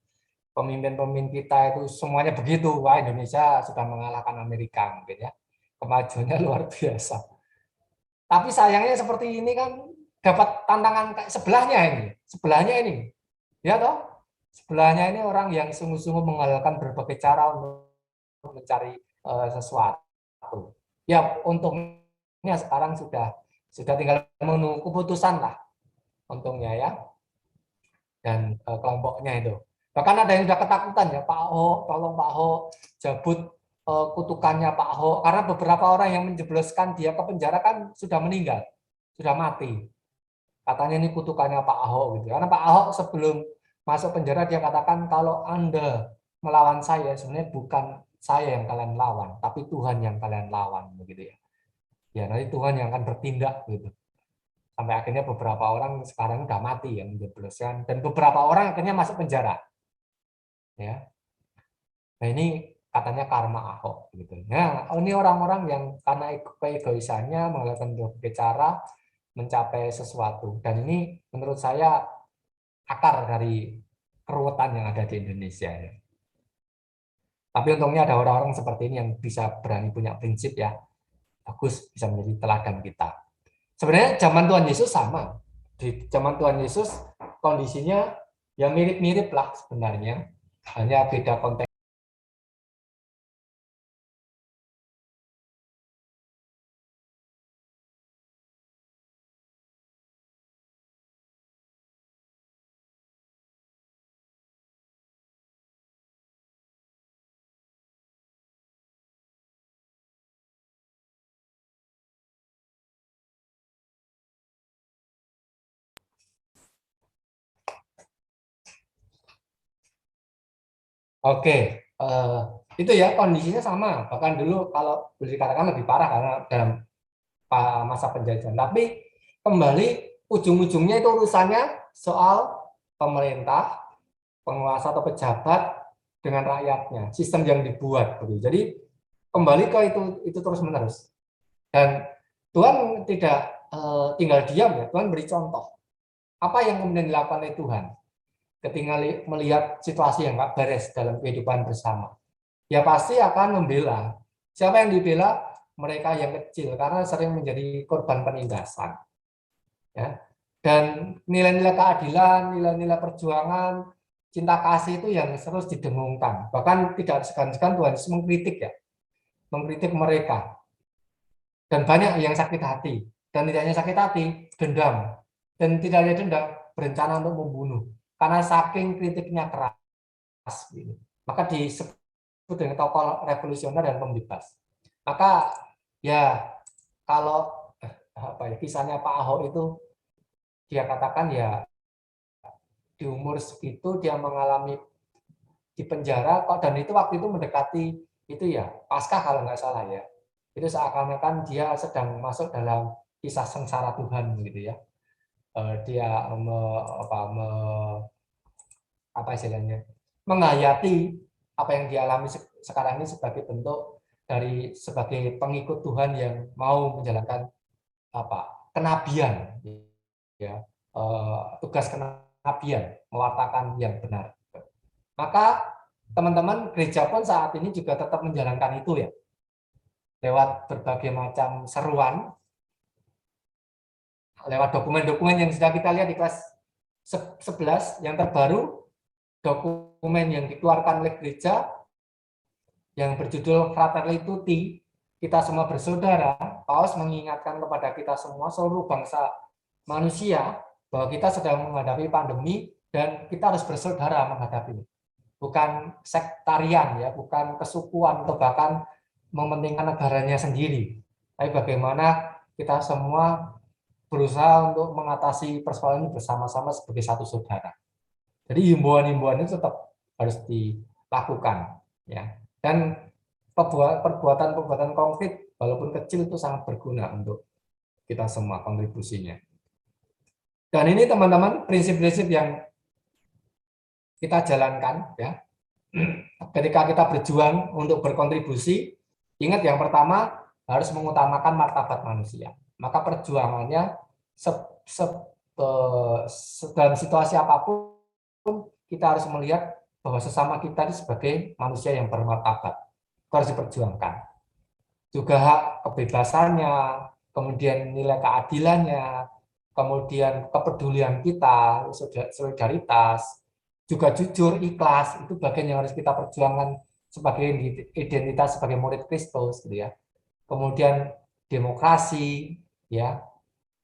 pemimpin-pemimpin kita itu semuanya begitu, wah Indonesia sudah mengalahkan Amerika mungkin ya, kemajuannya luar biasa. Tapi sayangnya seperti ini kan dapat tantangan kayak sebelahnya ini, ya toh, sebelahnya ini orang yang sungguh-sungguh menghalalkan berbagai cara untuk mencari sesuatu. Ya untungnya sekarang sudah tinggal menunggu keputusan lah, untungnya ya, dan kelompoknya itu. Bahkan ada yang sudah ketakutan ya, Pak Ahok, tolong Pak Ahok cabut kutukannya Pak Ahok, karena beberapa orang yang menjebloskan dia ke penjara kan sudah meninggal, sudah mati. Katanya ini kutukannya Pak Ahok gitu. Karena Pak Ahok sebelum masuk penjara dia katakan kalau Anda melawan saya sebenarnya bukan saya yang kalian lawan, tapi Tuhan yang kalian lawan begitu ya. Ya nanti Tuhan yang akan bertindak gitu. Sampai akhirnya beberapa orang sekarang udah mati yang menjebloskan, dan beberapa orang akhirnya masuk penjara. Ya. Nah ini katanya karma Ahok gitu. Nah, ini orang-orang yang karena keegoisannya melakukan berbagai cara mencapai sesuatu, dan ini menurut saya akar dari keruwetan yang ada di Indonesia ya. Tapi untungnya ada orang-orang seperti ini yang bisa berani punya prinsip ya. Bagus, bisa menjadi teladan kita. Sebenarnya zaman Tuhan Yesus sama. Di zaman Tuhan Yesus kondisinya ya mirip-mirip lah sebenarnya. Hanya beda konteks. Oke, itu ya kondisinya sama. Bahkan dulu kalau boleh dikatakan lebih parah karena dalam masa penjajahan. Tapi kembali ujung-ujungnya itu urusannya soal pemerintah, penguasa atau pejabat dengan rakyatnya, sistem yang dibuat. Jadi kembali ke itu terus-menerus. Dan Tuhan tidak tinggal diam ya, Tuhan beri contoh. Apa yang kemudian dilakukan oleh Tuhan ketika melihat situasi yang nggak beres dalam kehidupan bersama? Ya pasti akan membela. Siapa yang dibela? Mereka yang kecil, karena sering menjadi korban penindasan. Ya. Dan nilai-nilai keadilan, nilai-nilai perjuangan, cinta kasih itu yang terus didengungkan. Bahkan tidak segan-segan Tuhan Yesus mengkritik ya, mengkritik mereka. Dan banyak yang sakit hati. Dan tidak hanya sakit hati, dendam. Dan tidak hanya dendam, berencana untuk membunuh. Karena saking kritiknya keras. Maka disebut dengan tokoh revolusioner dan pembebas. Maka ya kalau kisahnya Pak Ahok itu dia katakan ya di umur segitu dia mengalami di penjara kok, dan itu waktu itu mendekati itu ya Paskah kalau nggak salah ya. Itu seakan-akan dia sedang masuk dalam kisah sengsara Tuhan gitu ya. Dia apa istilahnya menghayati apa yang dialami sekarang ini sebagai bentuk dari sebagai pengikut Tuhan yang mau menjalankan kenabian, ya, tugas kenabian, mewartakan yang benar. Maka teman-teman gereja pun saat ini juga tetap menjalankan itu ya, lewat berbagai macam seruan, lewat dokumen-dokumen yang sudah kita lihat di kelas 11 yang terbaru, dokumen yang dikeluarkan oleh gereja yang berjudul Fratelli Tutti, kita semua bersaudara. Paus mengingatkan kepada kita semua, seluruh bangsa manusia, bahwa kita sedang menghadapi pandemi dan kita harus bersaudara menghadapi ini. Bukan sektarian ya, bukan kesukuan atau bahkan mementingkan negaranya sendiri. Tapi bagaimana kita semua berusaha untuk mengatasi persoalan ini bersama-sama sebagai satu saudara. Jadi himbauan-himbauan itu tetap harus dilakukan, ya. Dan perbuatan-perbuatan konkret walaupun kecil itu sangat berguna untuk kita semua kontribusinya. Dan ini teman-teman prinsip-prinsip yang kita jalankan, ya. Ketika kita berjuang untuk berkontribusi, ingat yang pertama harus mengutamakan martabat manusia. Maka perjuangannya dalam situasi apapun kita harus melihat bahwa sesama kita ini sebagai manusia yang bermartabat. Itu harus diperjuangkan. Juga hak kebebasannya, kemudian nilai keadilannya, kemudian kepedulian kita, solidaritas, juga jujur, ikhlas, itu bagian yang harus kita perjuangkan sebagai identitas sebagai murid Kristus, gitu ya. Kemudian demokrasi, ya,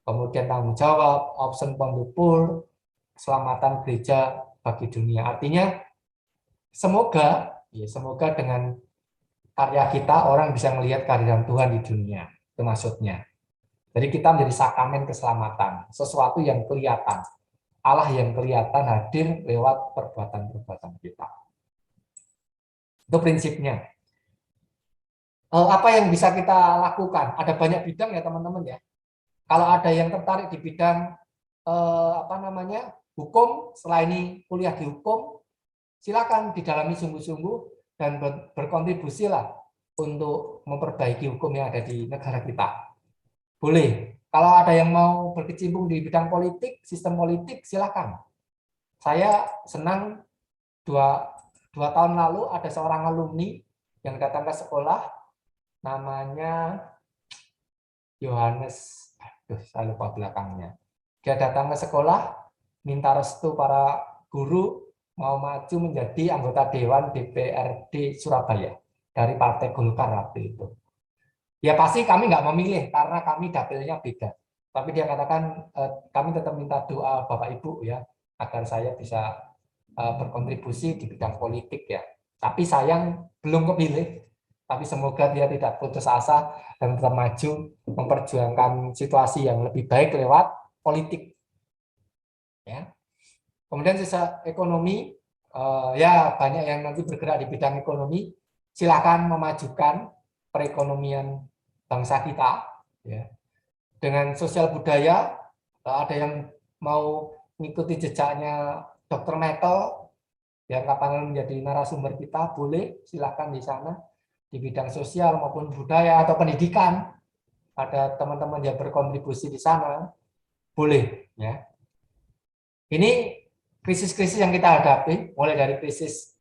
kemudian tanggung jawab, option from the poor, keselamatan gereja bagi dunia. Artinya semoga dengan karya kita orang bisa melihat kehadiran Tuhan di dunia. Itu maksudnya. Jadi kita menjadi sakramen keselamatan, sesuatu yang kelihatan. Allah yang kelihatan hadir lewat perbuatan-perbuatan kita. Itu prinsipnya. Apa yang bisa kita lakukan? Ada banyak bidang ya teman-teman ya. Kalau ada yang tertarik di bidang hukum, setelah ini kuliah di hukum, silakan didalami sungguh-sungguh dan berkontribusilah untuk memperbaiki hukum yang ada di negara kita. Boleh. Kalau ada yang mau berkecimpung di bidang politik, sistem politik, silakan. Saya senang 2 tahun lalu ada seorang alumni yang datang ke sekolah, namanya Yohanes, saya lupa belakangnya. Dia datang ke sekolah, minta restu para guru mau maju menjadi anggota Dewan DPRD Surabaya dari Partai Golkar waktu itu. Ya pasti kami nggak memilih karena kami dapilnya beda. Tapi dia katakan kami tetap minta doa Bapak Ibu ya agar saya bisa berkontribusi di bidang politik ya. Tapi sayang belum kepilih. Tapi semoga dia tidak putus asa dan tetap maju memperjuangkan situasi yang lebih baik lewat politik. Ya. Kemudian sisa ekonomi, ya banyak yang nanti bergerak di bidang ekonomi. Silakan memajukan perekonomian bangsa kita. Ya. Dengan sosial budaya, ada yang mau mengikuti jejaknya Dr. Metal, yang kapan menjadi narasumber kita, boleh silakan di sana. Di bidang sosial maupun budaya atau pendidikan, ada teman-teman yang berkontribusi di sana, boleh. Ya. Ini krisis-krisis yang kita hadapi, mulai dari krisis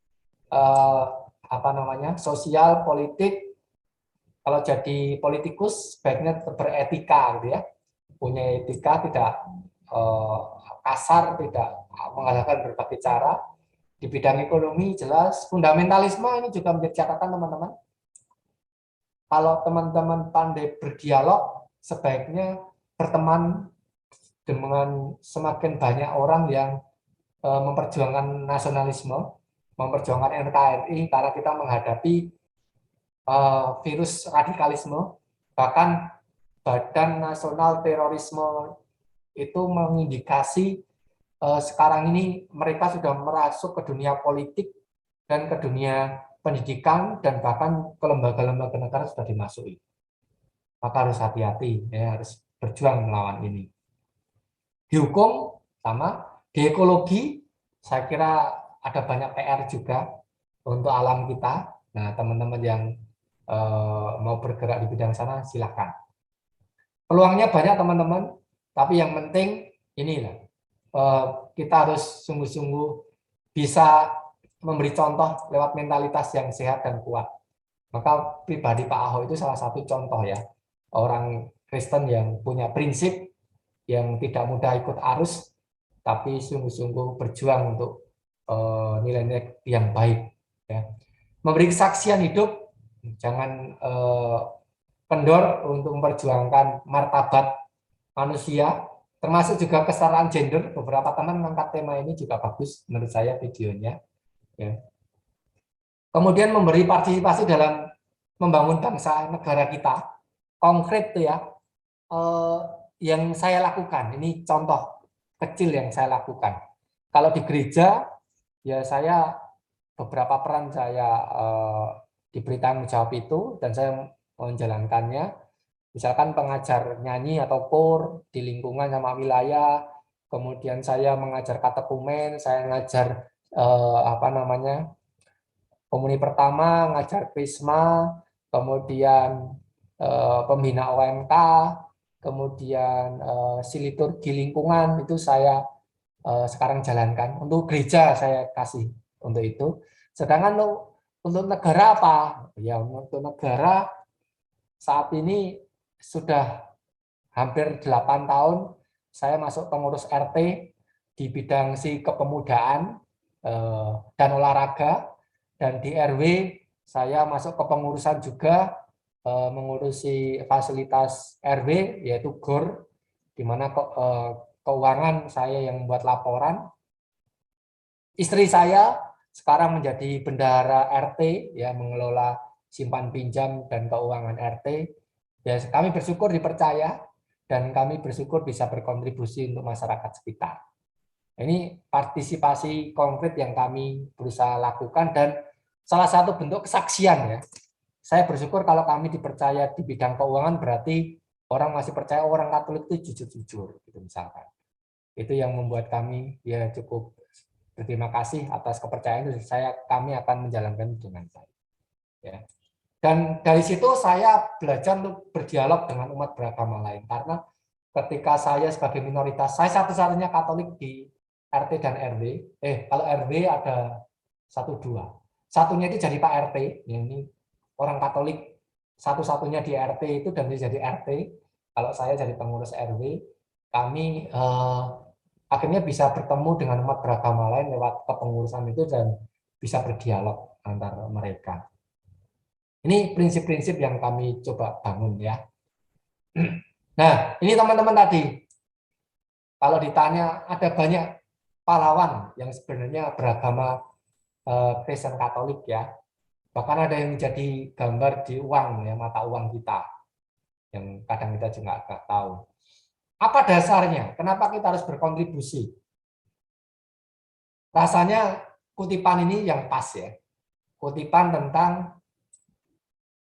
sosial, politik. Kalau jadi politikus, sebaiknya beretika, gitu ya. Punya etika, tidak kasar, tidak menggunakan berbagai cara. Di bidang ekonomi jelas, fundamentalisme ini juga menjadi catatan teman-teman. Kalau teman-teman pandai berdialog, sebaiknya berteman dengan semakin banyak orang yang memperjuangkan nasionalisme, memperjuangkan NKRI, karena kita menghadapi virus radikalisme. Bahkan Badan Nasional Terorisme itu mengindikasi sekarang ini mereka sudah merasuk ke dunia politik dan ke dunia pendidikan dan bahkan ke lembaga-lembaga negara sudah dimasuki. Maka harus hati-hati, ya, harus berjuang melawan ini. Di hukum sama, di ekologi saya kira ada banyak PR juga untuk alam kita. Nah, teman-teman yang mau bergerak di bidang sana, silakan. Peluangnya banyak teman-teman, tapi yang penting inilah kita harus sungguh-sungguh bisa memberi contoh lewat mentalitas yang sehat dan kuat. Maka pribadi Pak Ahok itu salah satu contoh ya, orang Kristen yang punya prinsip, yang tidak mudah ikut arus, tapi sungguh-sungguh berjuang untuk nilai-nilai yang baik. Ya. Memberi kesaksian hidup, jangan kendor untuk memperjuangkan martabat manusia, termasuk juga kesetaraan gender. Beberapa teman mengangkat tema ini juga bagus menurut saya videonya. Ya. Kemudian memberi partisipasi dalam membangun bangsa negara kita. Konkret tuh ya, yang saya lakukan, ini contoh kecil yang saya lakukan. Kalau di gereja, ya saya beberapa peran saya diberi tanggung jawab itu, dan saya menjalankannya. Misalkan pengajar nyanyi atau kor di lingkungan sama wilayah, kemudian saya mengajar katekumen, saya ngajar komuni pertama, ngajar krisma, kemudian pembina OMK, kemudian siliturgi lingkungan itu saya sekarang jalankan. Untuk gereja saya kasih untuk itu. Sedangkan untuk negara apa? Ya, untuk negara saat ini sudah hampir 8 tahun saya masuk pengurus RT di bidang kepemudaan dan olahraga, dan di RW saya masuk ke pengurusan juga mengurusi fasilitas RW yaitu GOR, di mana keuangan saya yang membuat laporan. Istri saya sekarang menjadi bendahara RT ya, mengelola simpan pinjam dan keuangan RT. Ya, kami bersyukur dipercaya dan kami bersyukur bisa berkontribusi untuk masyarakat sekitar. Ini partisipasi konkret yang kami berusaha lakukan dan salah satu bentuk kesaksian ya. Saya bersyukur kalau kami dipercaya di bidang keuangan, berarti orang masih percaya orang Katolik itu jujur-jujur gitu misalkan. Itu yang membuat kami ya cukup berterima kasih atas kepercayaan itu. Kami akan menjalankan dengan baik. Ya. Dan dari situ saya belajar untuk berdialog dengan umat beragama lain, karena ketika saya sebagai minoritas, saya satu-satunya Katolik di RT dan RW. Kalau RW ada 1-2. Satunya itu jadi Pak RT, ini orang Katolik satu-satunya di RT itu, dan dia jadi RT. Kalau saya jadi pengurus RW, kami akhirnya bisa bertemu dengan umat beragama lain lewat kepengurusan itu dan bisa berdialog antar mereka. Ini prinsip-prinsip yang kami coba bangun ya. Nah, ini teman-teman tadi, kalau ditanya ada banyak pahlawan yang sebenarnya beragama Kristen Katolik ya. Bahkan ada yang menjadi gambar di uang ya, mata uang kita, yang kadang kita juga nggak tahu. Apa dasarnya? Kenapa kita harus berkontribusi? Rasanya kutipan ini yang pas ya. Kutipan tentang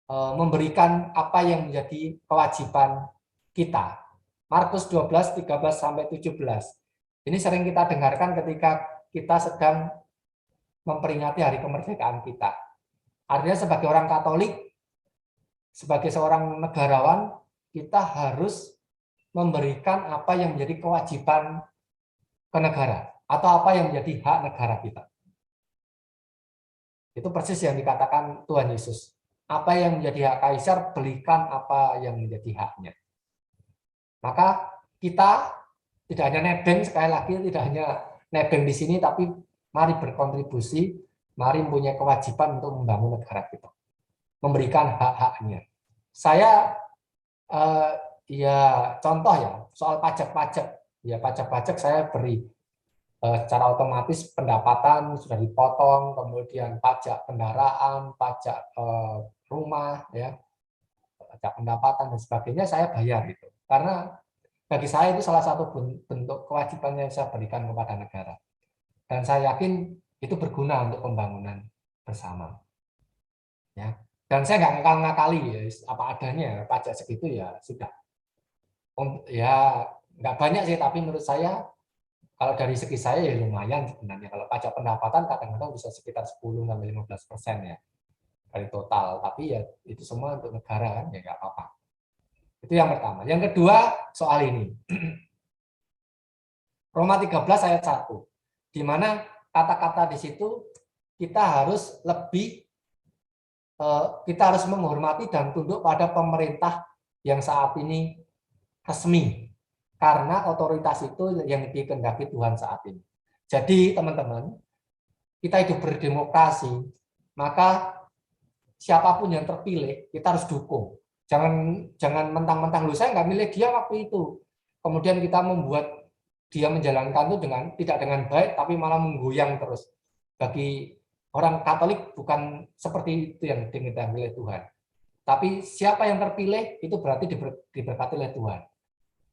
memberikan apa yang menjadi kewajiban kita. Markus 12, 13-17. Ini sering kita dengarkan ketika kita sedang memperingati hari kemerdekaan kita. Artinya sebagai orang Katolik, sebagai seorang negarawan, kita harus memberikan apa yang menjadi kewajiban ke negara, atau apa yang menjadi hak negara kita. Itu persis yang dikatakan Tuhan Yesus. Apa yang menjadi hak kaisar, belikan apa yang menjadi haknya. Maka kita tidak hanya nebeng, sekali lagi tidak hanya nebeng di sini, tapi mari berkontribusi, mari mempunyai kewajiban untuk membangun negara kita, memberikan hak-haknya. Saya ya contoh ya soal pajak-pajak, ya pajak-pajak saya beri secara otomatis pendapatan sudah dipotong, kemudian pajak kendaraan, pajak rumah, ya, pajak pendapatan dan sebagainya saya bayar itu. Karena bagi saya itu salah satu bentuk kewajiban yang saya berikan kepada negara. Dan saya yakin itu berguna untuk pembangunan bersama. Ya. Dan saya nggak ngakal-ngakali ya, apa adanya pajak segitu ya sudah. Ya nggak banyak sih, tapi menurut saya Kalau dari segi saya ya lumayan sebenarnya. Kalau pajak pendapatan kadang-kadang bisa sekitar 10-15% ya dari total. Tapi ya itu semua untuk negara kan ya nggak apa-apa. Itu yang pertama. Yang kedua soal ini. Roma 13 ayat 1. Di mana kata-kata di situ kita harus menghormati dan tunduk pada pemerintah yang saat ini resmi. Karena otoritas itu yang dikehendaki Tuhan saat ini. Jadi teman-teman, kita hidup berdemokrasi, maka siapapun yang terpilih kita harus dukung. Jangan mentang-mentang lu saya nggak milih dia waktu itu. Kemudian kita membuat dia menjalankan itu tidak dengan baik, tapi malah menggoyang terus. Bagi orang Katolik bukan seperti itu yang kita milih Tuhan. Tapi siapa yang terpilih itu berarti diberkati oleh Tuhan.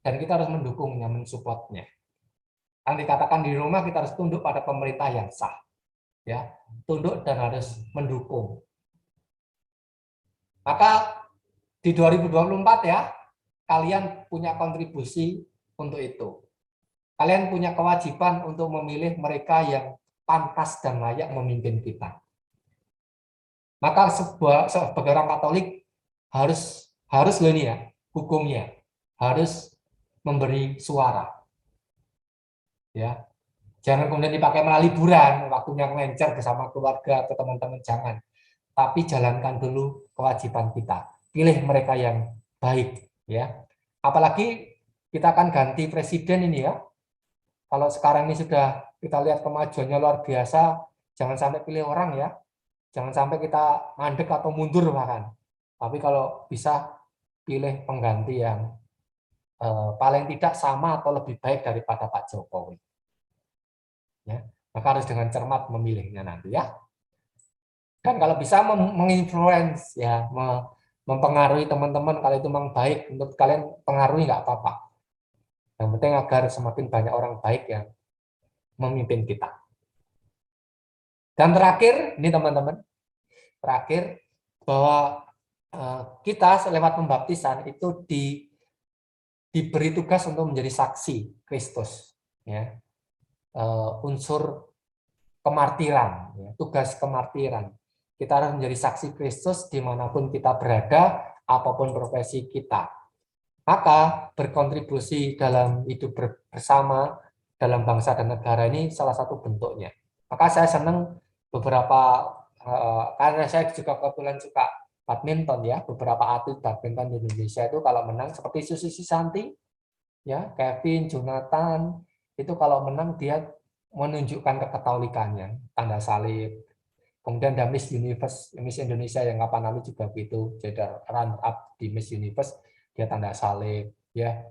Dan kita harus mendukungnya, mensupportnya. Yang dikatakan di Roma kita harus tunduk pada pemerintah yang sah. Ya, tunduk dan harus mendukung. Maka di 2024 ya, kalian punya kontribusi untuk itu. Kalian punya kewajiban untuk memilih mereka yang pantas dan layak memimpin kita. Maka sebagai orang Katolik harus loh ini ya, hukumnya harus memberi suara. Ya. Jangan kemudian dipakai malah liburan, waktunya ngelencer bersama keluarga atau teman-teman, jangan. Tapi jalankan dulu kewajiban kita. Pilih mereka yang baik, ya. Apalagi kita akan ganti presiden ini ya. Kalau sekarang ini sudah kita lihat kemajuannya luar biasa, jangan sampai pilih orang ya. Jangan sampai kita mandek atau mundur bahkan. Tapi kalau bisa pilih pengganti yang paling tidak sama atau lebih baik daripada Pak Jokowi. Ya, maka harus dengan cermat memilihnya nanti ya. Dan kalau bisa menginfluence ya, mempengaruhi teman-teman kalau itu memang baik untuk kalian pengaruhi nggak apa-apa. Yang penting agar semakin banyak orang baik yang memimpin kita. Dan terakhir, ini teman-teman, terakhir bahwa kita lewat pembaptisan itu diberi tugas untuk menjadi saksi Kristus, ya. Unsur kemartiran, ya. Tugas kemartiran. Kita harus menjadi saksi Kristus dimanapun kita berada, apapun profesi kita. Maka berkontribusi dalam hidup bersama dalam bangsa dan negara ini salah satu bentuknya. Maka saya senang beberapa, karena saya juga kebetulan suka badminton ya, beberapa atlet badminton di Indonesia itu kalau menang seperti Susi Susanti, ya, Kevin, Jonathan, itu kalau menang dia menunjukkan kekatolikannya, tanda salib. Kemudian ada Miss Universe, Miss Indonesia yang kapan lalu juga begitu, jadi run up di Miss Universe, dia tanda salib, ya.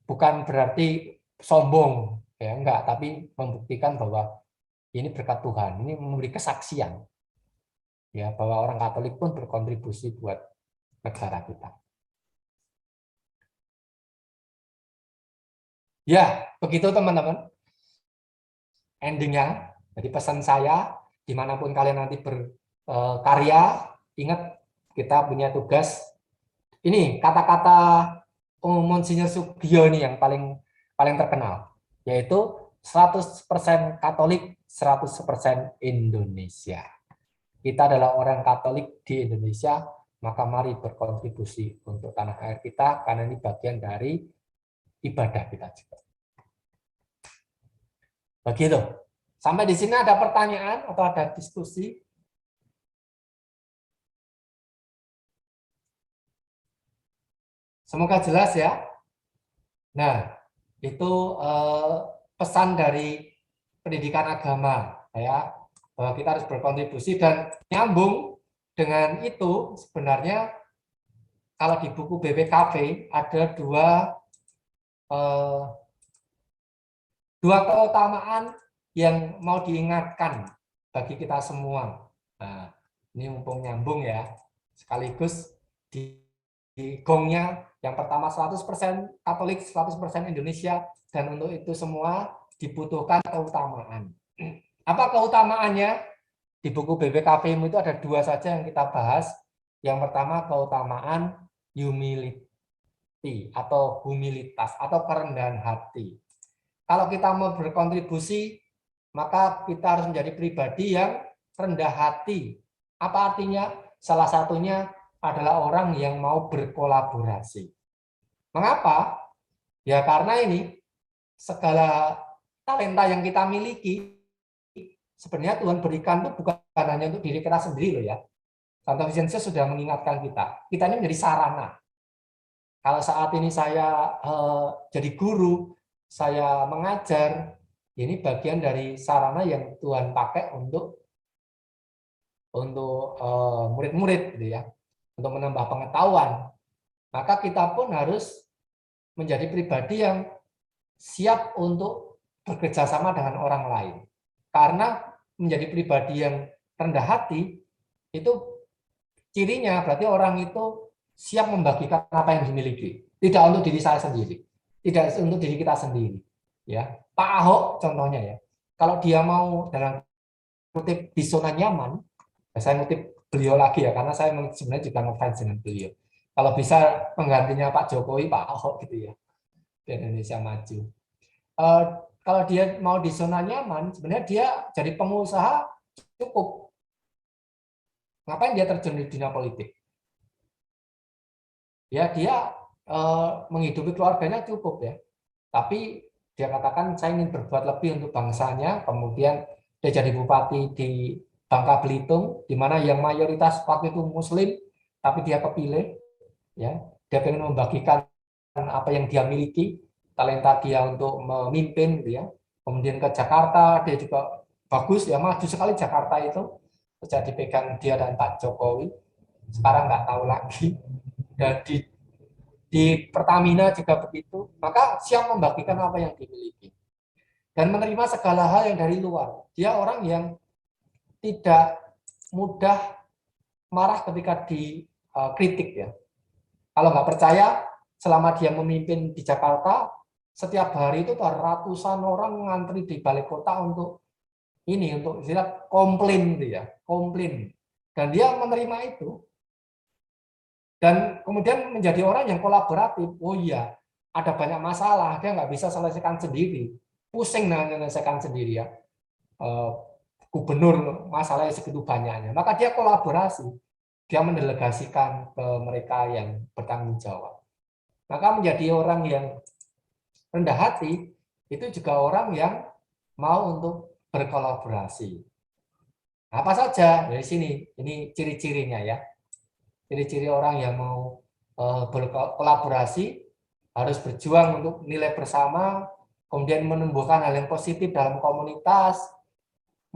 Bukan berarti sombong, ya enggak, tapi membuktikan bahwa ini berkat Tuhan, ini memberi kesaksian. Ya, bahwa orang Katolik pun berkontribusi buat negara kita. Ya, begitu teman-teman. Endingnya, jadi pesan saya, dimanapun kalian nanti berkarya, ingat kita punya tugas. Ini kata-kata Monsinyur Sugio ini yang paling terkenal, yaitu 100% Katolik, 100% Indonesia. Kita adalah orang Katolik di Indonesia, maka mari berkontribusi untuk tanah air kita, karena ini bagian dari ibadah kita juga. Begitu. Sampai di sini ada pertanyaan atau ada diskusi? Semoga jelas ya. Nah, itu pesan dari pendidikan agama, ya. Bahwa kita harus berkontribusi dan nyambung dengan itu sebenarnya kalau di buku BPKV ada dua keutamaan yang mau diingatkan bagi kita semua. Nah, ini mumpung nyambung ya, sekaligus di gongnya yang pertama 100% Katolik, 100% Indonesia, dan untuk itu semua dibutuhkan keutamaan. Apa keutamaannya? Di buku BPKV itu ada dua saja yang kita bahas. Yang pertama keutamaan humility atau humilitas atau kerendahan hati. Kalau kita mau berkontribusi, maka kita harus menjadi pribadi yang rendah hati. Apa artinya? Salah satunya adalah orang yang mau berkolaborasi. Mengapa? Ya karena ini segala talenta yang kita miliki sebenarnya Tuhan berikan itu bukan hanya untuk diri kita sendiri loh ya. Santo Vincenzius sudah mengingatkan kita ini menjadi sarana. Kalau saat ini saya jadi guru, saya mengajar, ini bagian dari sarana yang Tuhan pakai untuk murid-murid gitu ya, untuk menambah pengetahuan. Maka kita pun harus menjadi pribadi yang siap untuk bekerja sama dengan orang lain. Karena menjadi pribadi yang rendah hati itu cirinya berarti orang itu siap membagikan apa yang dimiliki, tidak untuk diri saya sendiri, tidak untuk diri kita sendiri. Ya, Pak Ahok contohnya ya, kalau dia mau dalam kutip di zona nyaman, saya ngutip beliau lagi ya, karena saya sebenarnya juga ngefans dengan beliau. Kalau bisa penggantinya Pak Jokowi, Pak Ahok gitu ya, di Indonesia Maju. Kalau dia mau di zona nyaman, sebenarnya dia jadi pengusaha cukup. Ngapain dia terjun di dunia politik? Ya dia menghidupi keluarganya cukup ya, tapi dia katakan saya ingin berbuat lebih untuk bangsanya. Kemudian dia jadi bupati di Bangka Belitung, di mana yang mayoritas waktu itu Muslim, tapi dia kepilih. Ya, dia ingin membagikan apa yang dia miliki, talenta dia untuk memimpin, gitu ya. Kemudian ke Jakarta, dia juga bagus ya, maju sekali Jakarta itu, sejak dipegang dia dan Pak Jokowi. Sekarang nggak tahu lagi. Dan di Pertamina juga begitu, maka siap membagikan apa yang dimiliki dan menerima segala hal yang dari luar. Dia orang yang tidak mudah marah ketika dikritik ya. Kalau nggak percaya, selama dia memimpin di Jakarta, setiap hari itu ratusan orang ngantri di balai kota untuk istilah komplain gitu ya, komplain. Dan dia menerima itu. Dan kemudian menjadi orang yang kolaboratif. Oh iya, ada banyak masalah, dia nggak bisa selesaikan sendiri. Pusing dengan menyelesaikan sendiri ya. Gubernur masalahnya segitu banyaknya. Maka dia kolaborasi. Dia mendelegasikan ke mereka yang bertanggung jawab. Maka menjadi orang yang rendah hati, itu juga orang yang mau untuk berkolaborasi. Apa saja dari sini, ini ciri-cirinya ya. Ciri-ciri orang yang mau berkolaborasi harus berjuang untuk nilai bersama, kemudian menumbuhkan hal yang positif dalam komunitas,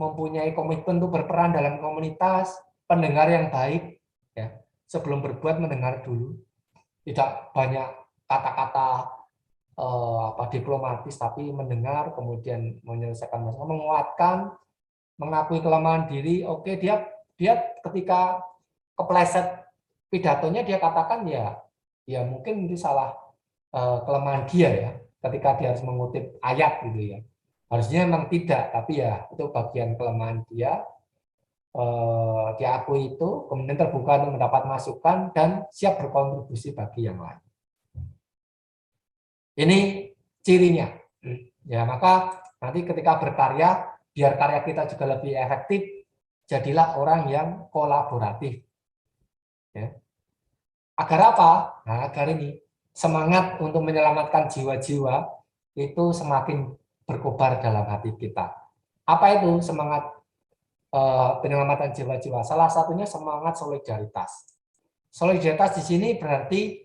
mempunyai komitmen untuk berperan dalam komunitas, pendengar yang baik, ya. Sebelum berbuat mendengar dulu, tidak banyak kata-kata diplomatis, tapi mendengar, kemudian menyelesaikan masalah, menguatkan, mengakui kelemahan diri. Oke, dia ketika kepleset pidatonya dia katakan ya mungkin itu salah kelemahan dia ya, ketika dia harus mengutip ayat gitu ya. Harusnya memang tidak, tapi ya itu bagian kelemahan dia. Diakui itu, kemudian terbuka untuk mendapat masukan dan siap berkontribusi bagi yang lain. Ini cirinya. Ya, maka nanti ketika berkarya, biar karya kita juga lebih efektif, jadilah orang yang kolaboratif. Ya. Agar apa? Nah, agar ini semangat untuk menyelamatkan jiwa-jiwa itu semakin berkobar dalam hati kita. Apa itu semangat penyelamatan jiwa-jiwa? Salah satunya semangat solidaritas. Solidaritas di sini berarti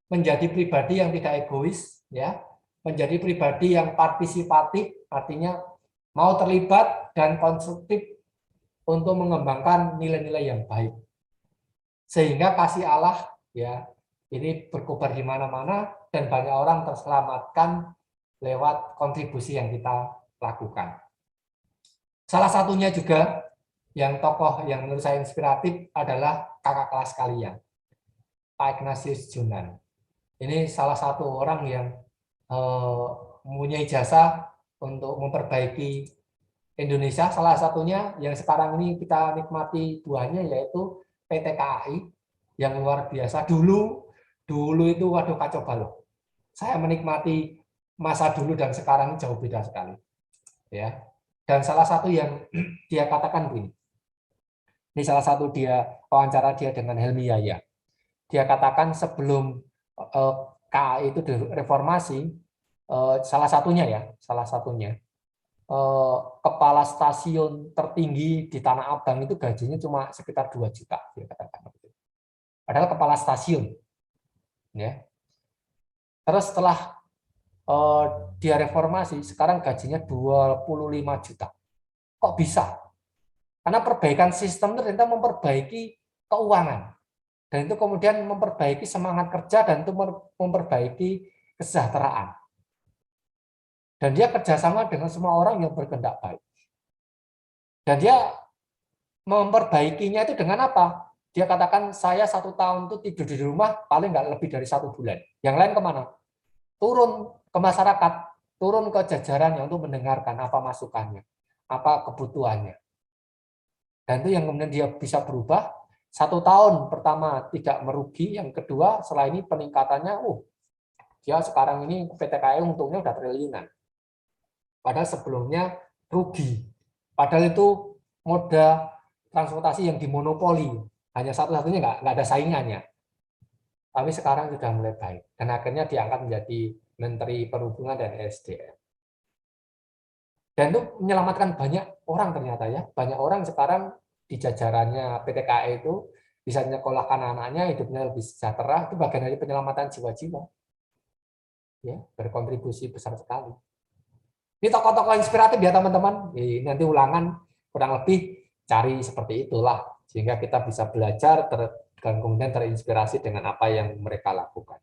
menjadi pribadi yang tidak egois, ya, menjadi pribadi yang partisipatif, artinya mau terlibat dan konstruktif untuk mengembangkan nilai-nilai yang baik. Sehingga kasih Allah ya ini berkobar di mana-mana dan banyak orang terselamatkan lewat kontribusi yang kita lakukan. Salah satunya juga yang tokoh yang menurut saya inspiratif adalah kakak kelas kalian, Pak Ignatius Jonan. Ini salah satu orang yang mempunyai jasa untuk memperbaiki Indonesia. Salah satunya yang sekarang ini kita nikmati buahnya yaitu PT KAI yang luar biasa. Dulu itu waduh kacau balau. Saya menikmati masa dulu dan sekarang jauh beda sekali. Ya. Dan salah satu yang dia katakan begini. Ini salah satu dia wawancara dia dengan Helmi Yahya. Dia katakan sebelum KAI itu direformasi, salah satunya kepala stasiun tertinggi di Tanah Abang itu gajinya cuma sekitar 2 juta, dia katakan. Padahal kepala stasiun, ya. Terus setelah dia reformasi, sekarang gajinya 25 juta. Kok bisa? Karena perbaikan sistem itu ternyata memperbaiki keuangan. Dan itu kemudian memperbaiki semangat kerja dan itu memperbaiki kesejahteraan. Dan dia kerjasama dengan semua orang yang berkehendak baik. Dan dia memperbaikinya itu dengan apa? Dia katakan, saya 1 tahun itu tidur di rumah paling nggak lebih dari 1 bulan. Yang lain kemana? Turun ke masyarakat, turun ke jajarannya untuk mendengarkan apa masukannya, apa kebutuhannya. Dan itu yang kemudian dia bisa berubah. 1 tahun pertama tidak merugi, yang kedua setelah ini peningkatannya, dia sekarang ini PT KAI untungnya udah triliunan. Padahal sebelumnya rugi. Padahal itu moda transportasi yang dimonopoli, hanya satu-satunya nggak ada saingannya. Tapi sekarang sudah mulai baik. Dan akhirnya diangkat menjadi Menteri Perhubungan dan SDM. Dan itu menyelamatkan banyak orang ternyata ya. Banyak orang sekarang di jajarannya PT KAI itu bisa menyekolahkan anaknya, hidupnya lebih sejahtera. Itu bagian dari penyelamatan jiwa-jiwa. Ya, berkontribusi besar sekali. Ini tokoh-tokoh inspiratif ya teman-teman. Nanti ulangan kurang lebih cari seperti itulah. Sehingga kita bisa belajar dan kemudian terinspirasi dengan apa yang mereka lakukan.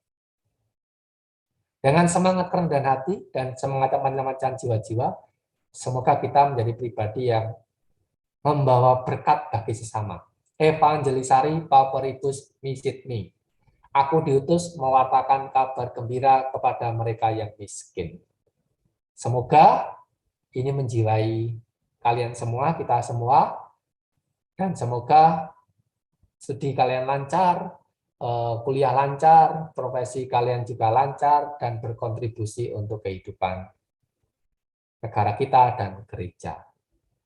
Dengan semangat kerendahan hati dan semangat penyelamatan jiwa-jiwa, semoga kita menjadi pribadi yang membawa berkat bagi sesama. Evangelisari pauperibus misit me. Aku diutus mewartakan kabar gembira kepada mereka yang miskin. Semoga ini menjiwai kalian semua, kita semua, dan semoga studi kalian lancar, kuliah lancar, profesi kalian juga lancar, dan berkontribusi untuk kehidupan negara kita dan gereja.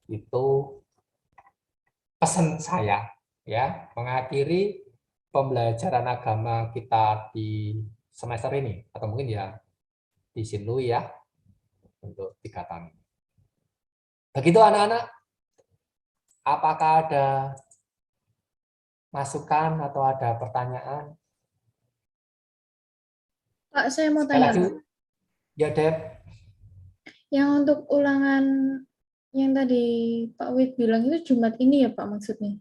Itu pesan saya, ya, mengakhiri pembelajaran agama kita di semester ini, atau mungkin ya di Sinlui ya, untuk 3 tahun. Begitu anak-anak, apakah ada masukan atau ada pertanyaan? Pak, saya mau Sekali tanya, lagi, Pak. ya Deb. Yang untuk ulangan yang tadi Pak Wid bilang itu Jumat ini ya Pak maksudnya?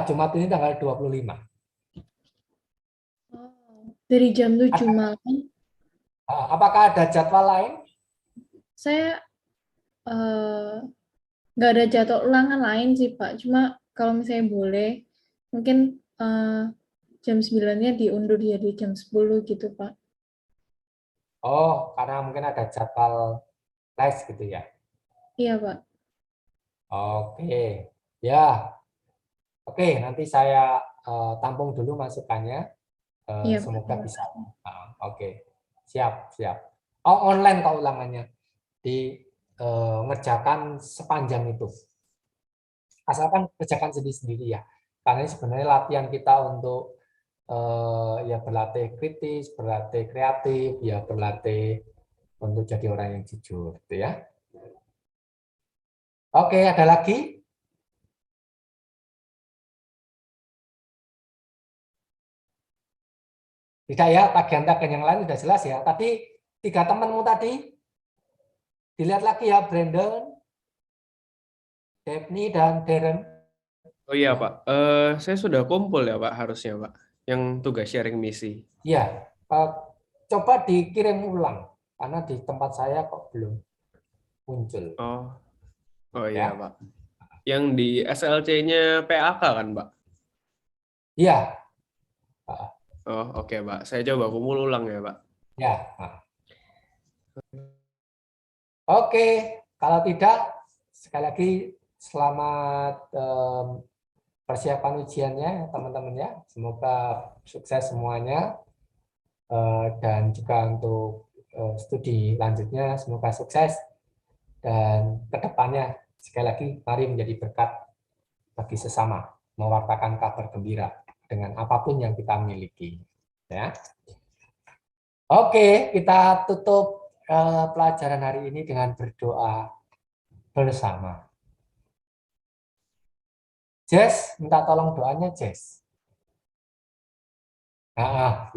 Jumat ini tanggal 25. Dari jam 7 malam. Apakah ada jadwal lain? Saya nggak ada jadwal ulangan lain sih Pak. Cuma kalau misalnya boleh, mungkin jam 9-nya diundur jadi jam 10 gitu Pak. Oh, karena mungkin ada jadwal les gitu ya? Iya Pak. Oke, ya. Oke, nanti saya tampung dulu masukannya. Iya, Semoga Pak. bisa. Oke, siap, siap. Oh, online kok ulangannya. Ngerjakan sepanjang itu. Asalkan kerjakan sendiri-sendiri ya. Karena ini sebenarnya latihan kita untuk ya berlatih kritis, berlatih kreatif, ya berlatih untuk jadi orang yang jujur, gitu ya. Oke, ada lagi? Tidak ya, tagihan-tagihan yang lain sudah jelas ya. Tadi 3 temanmu tadi, dilihat lagi ya, Brandon, Daphne, dan Darren. Oh iya Pak, saya sudah kumpul ya Pak harusnya Pak, yang tugas sharing misi. Ya, coba dikirim ulang, karena di tempat saya kok belum muncul. Oh iya Pak. Yang di SLC-nya PAK kan Pak? Iya. Oh oke Pak, saya coba kumpul ulang ya Pak. Ya. Oke, kalau tidak, sekali lagi selamat persiapan ujiannya teman-teman ya. Semoga sukses semuanya, dan juga untuk studi lanjutnya semoga sukses dan kedepannya sekali lagi mari menjadi berkat bagi sesama, mewartakan kabar gembira dengan apapun yang kita miliki. Ya. Oke, kita tutup pelajaran hari ini dengan berdoa bersama. Jess, minta tolong doanya Jess. Ya.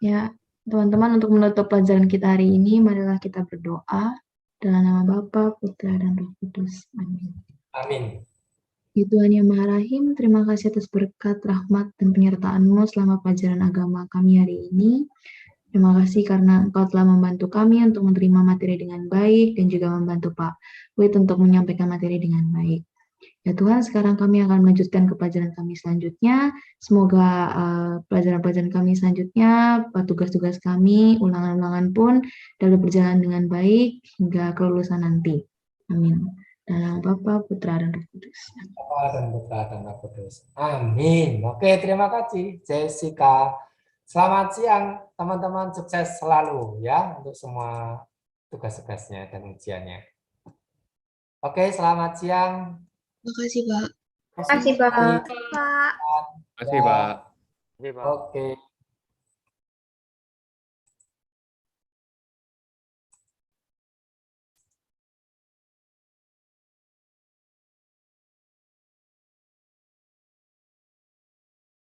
Ya, teman-teman, untuk menutup pelajaran kita hari ini, marilah kita berdoa dalam nama Bapa, Putra, dan Roh Kudus. Amin. Amin. Ya Tuhan yang Maha Rahim, terima kasih atas berkat, rahmat, dan penyertaan-Mu selama pelajaran agama kami hari ini. Terima kasih karena Engkau telah membantu kami untuk menerima materi dengan baik dan juga membantu Pak Wit untuk menyampaikan materi dengan baik. Ya Tuhan, sekarang kami akan melanjutkan ke pelajaran kami selanjutnya. Semoga pelajaran-pelajaran kami selanjutnya, tugas-tugas kami, ulangan-ulangan pun dapat berjalan dengan baik hingga kelulusan nanti. Amin. Dalam nama Bapa, Putra, dan Roh Kudus. Bapa dan Putra dan Roh Kudus. Amin. Oke, terima kasih Jessica. Selamat siang teman-teman, sukses selalu ya untuk semua tugas-tugasnya dan ujiannya. Oke, selamat siang. Terima kasih, Pak. Terima kasih, Pak. Terima kasih, Pak. Oke.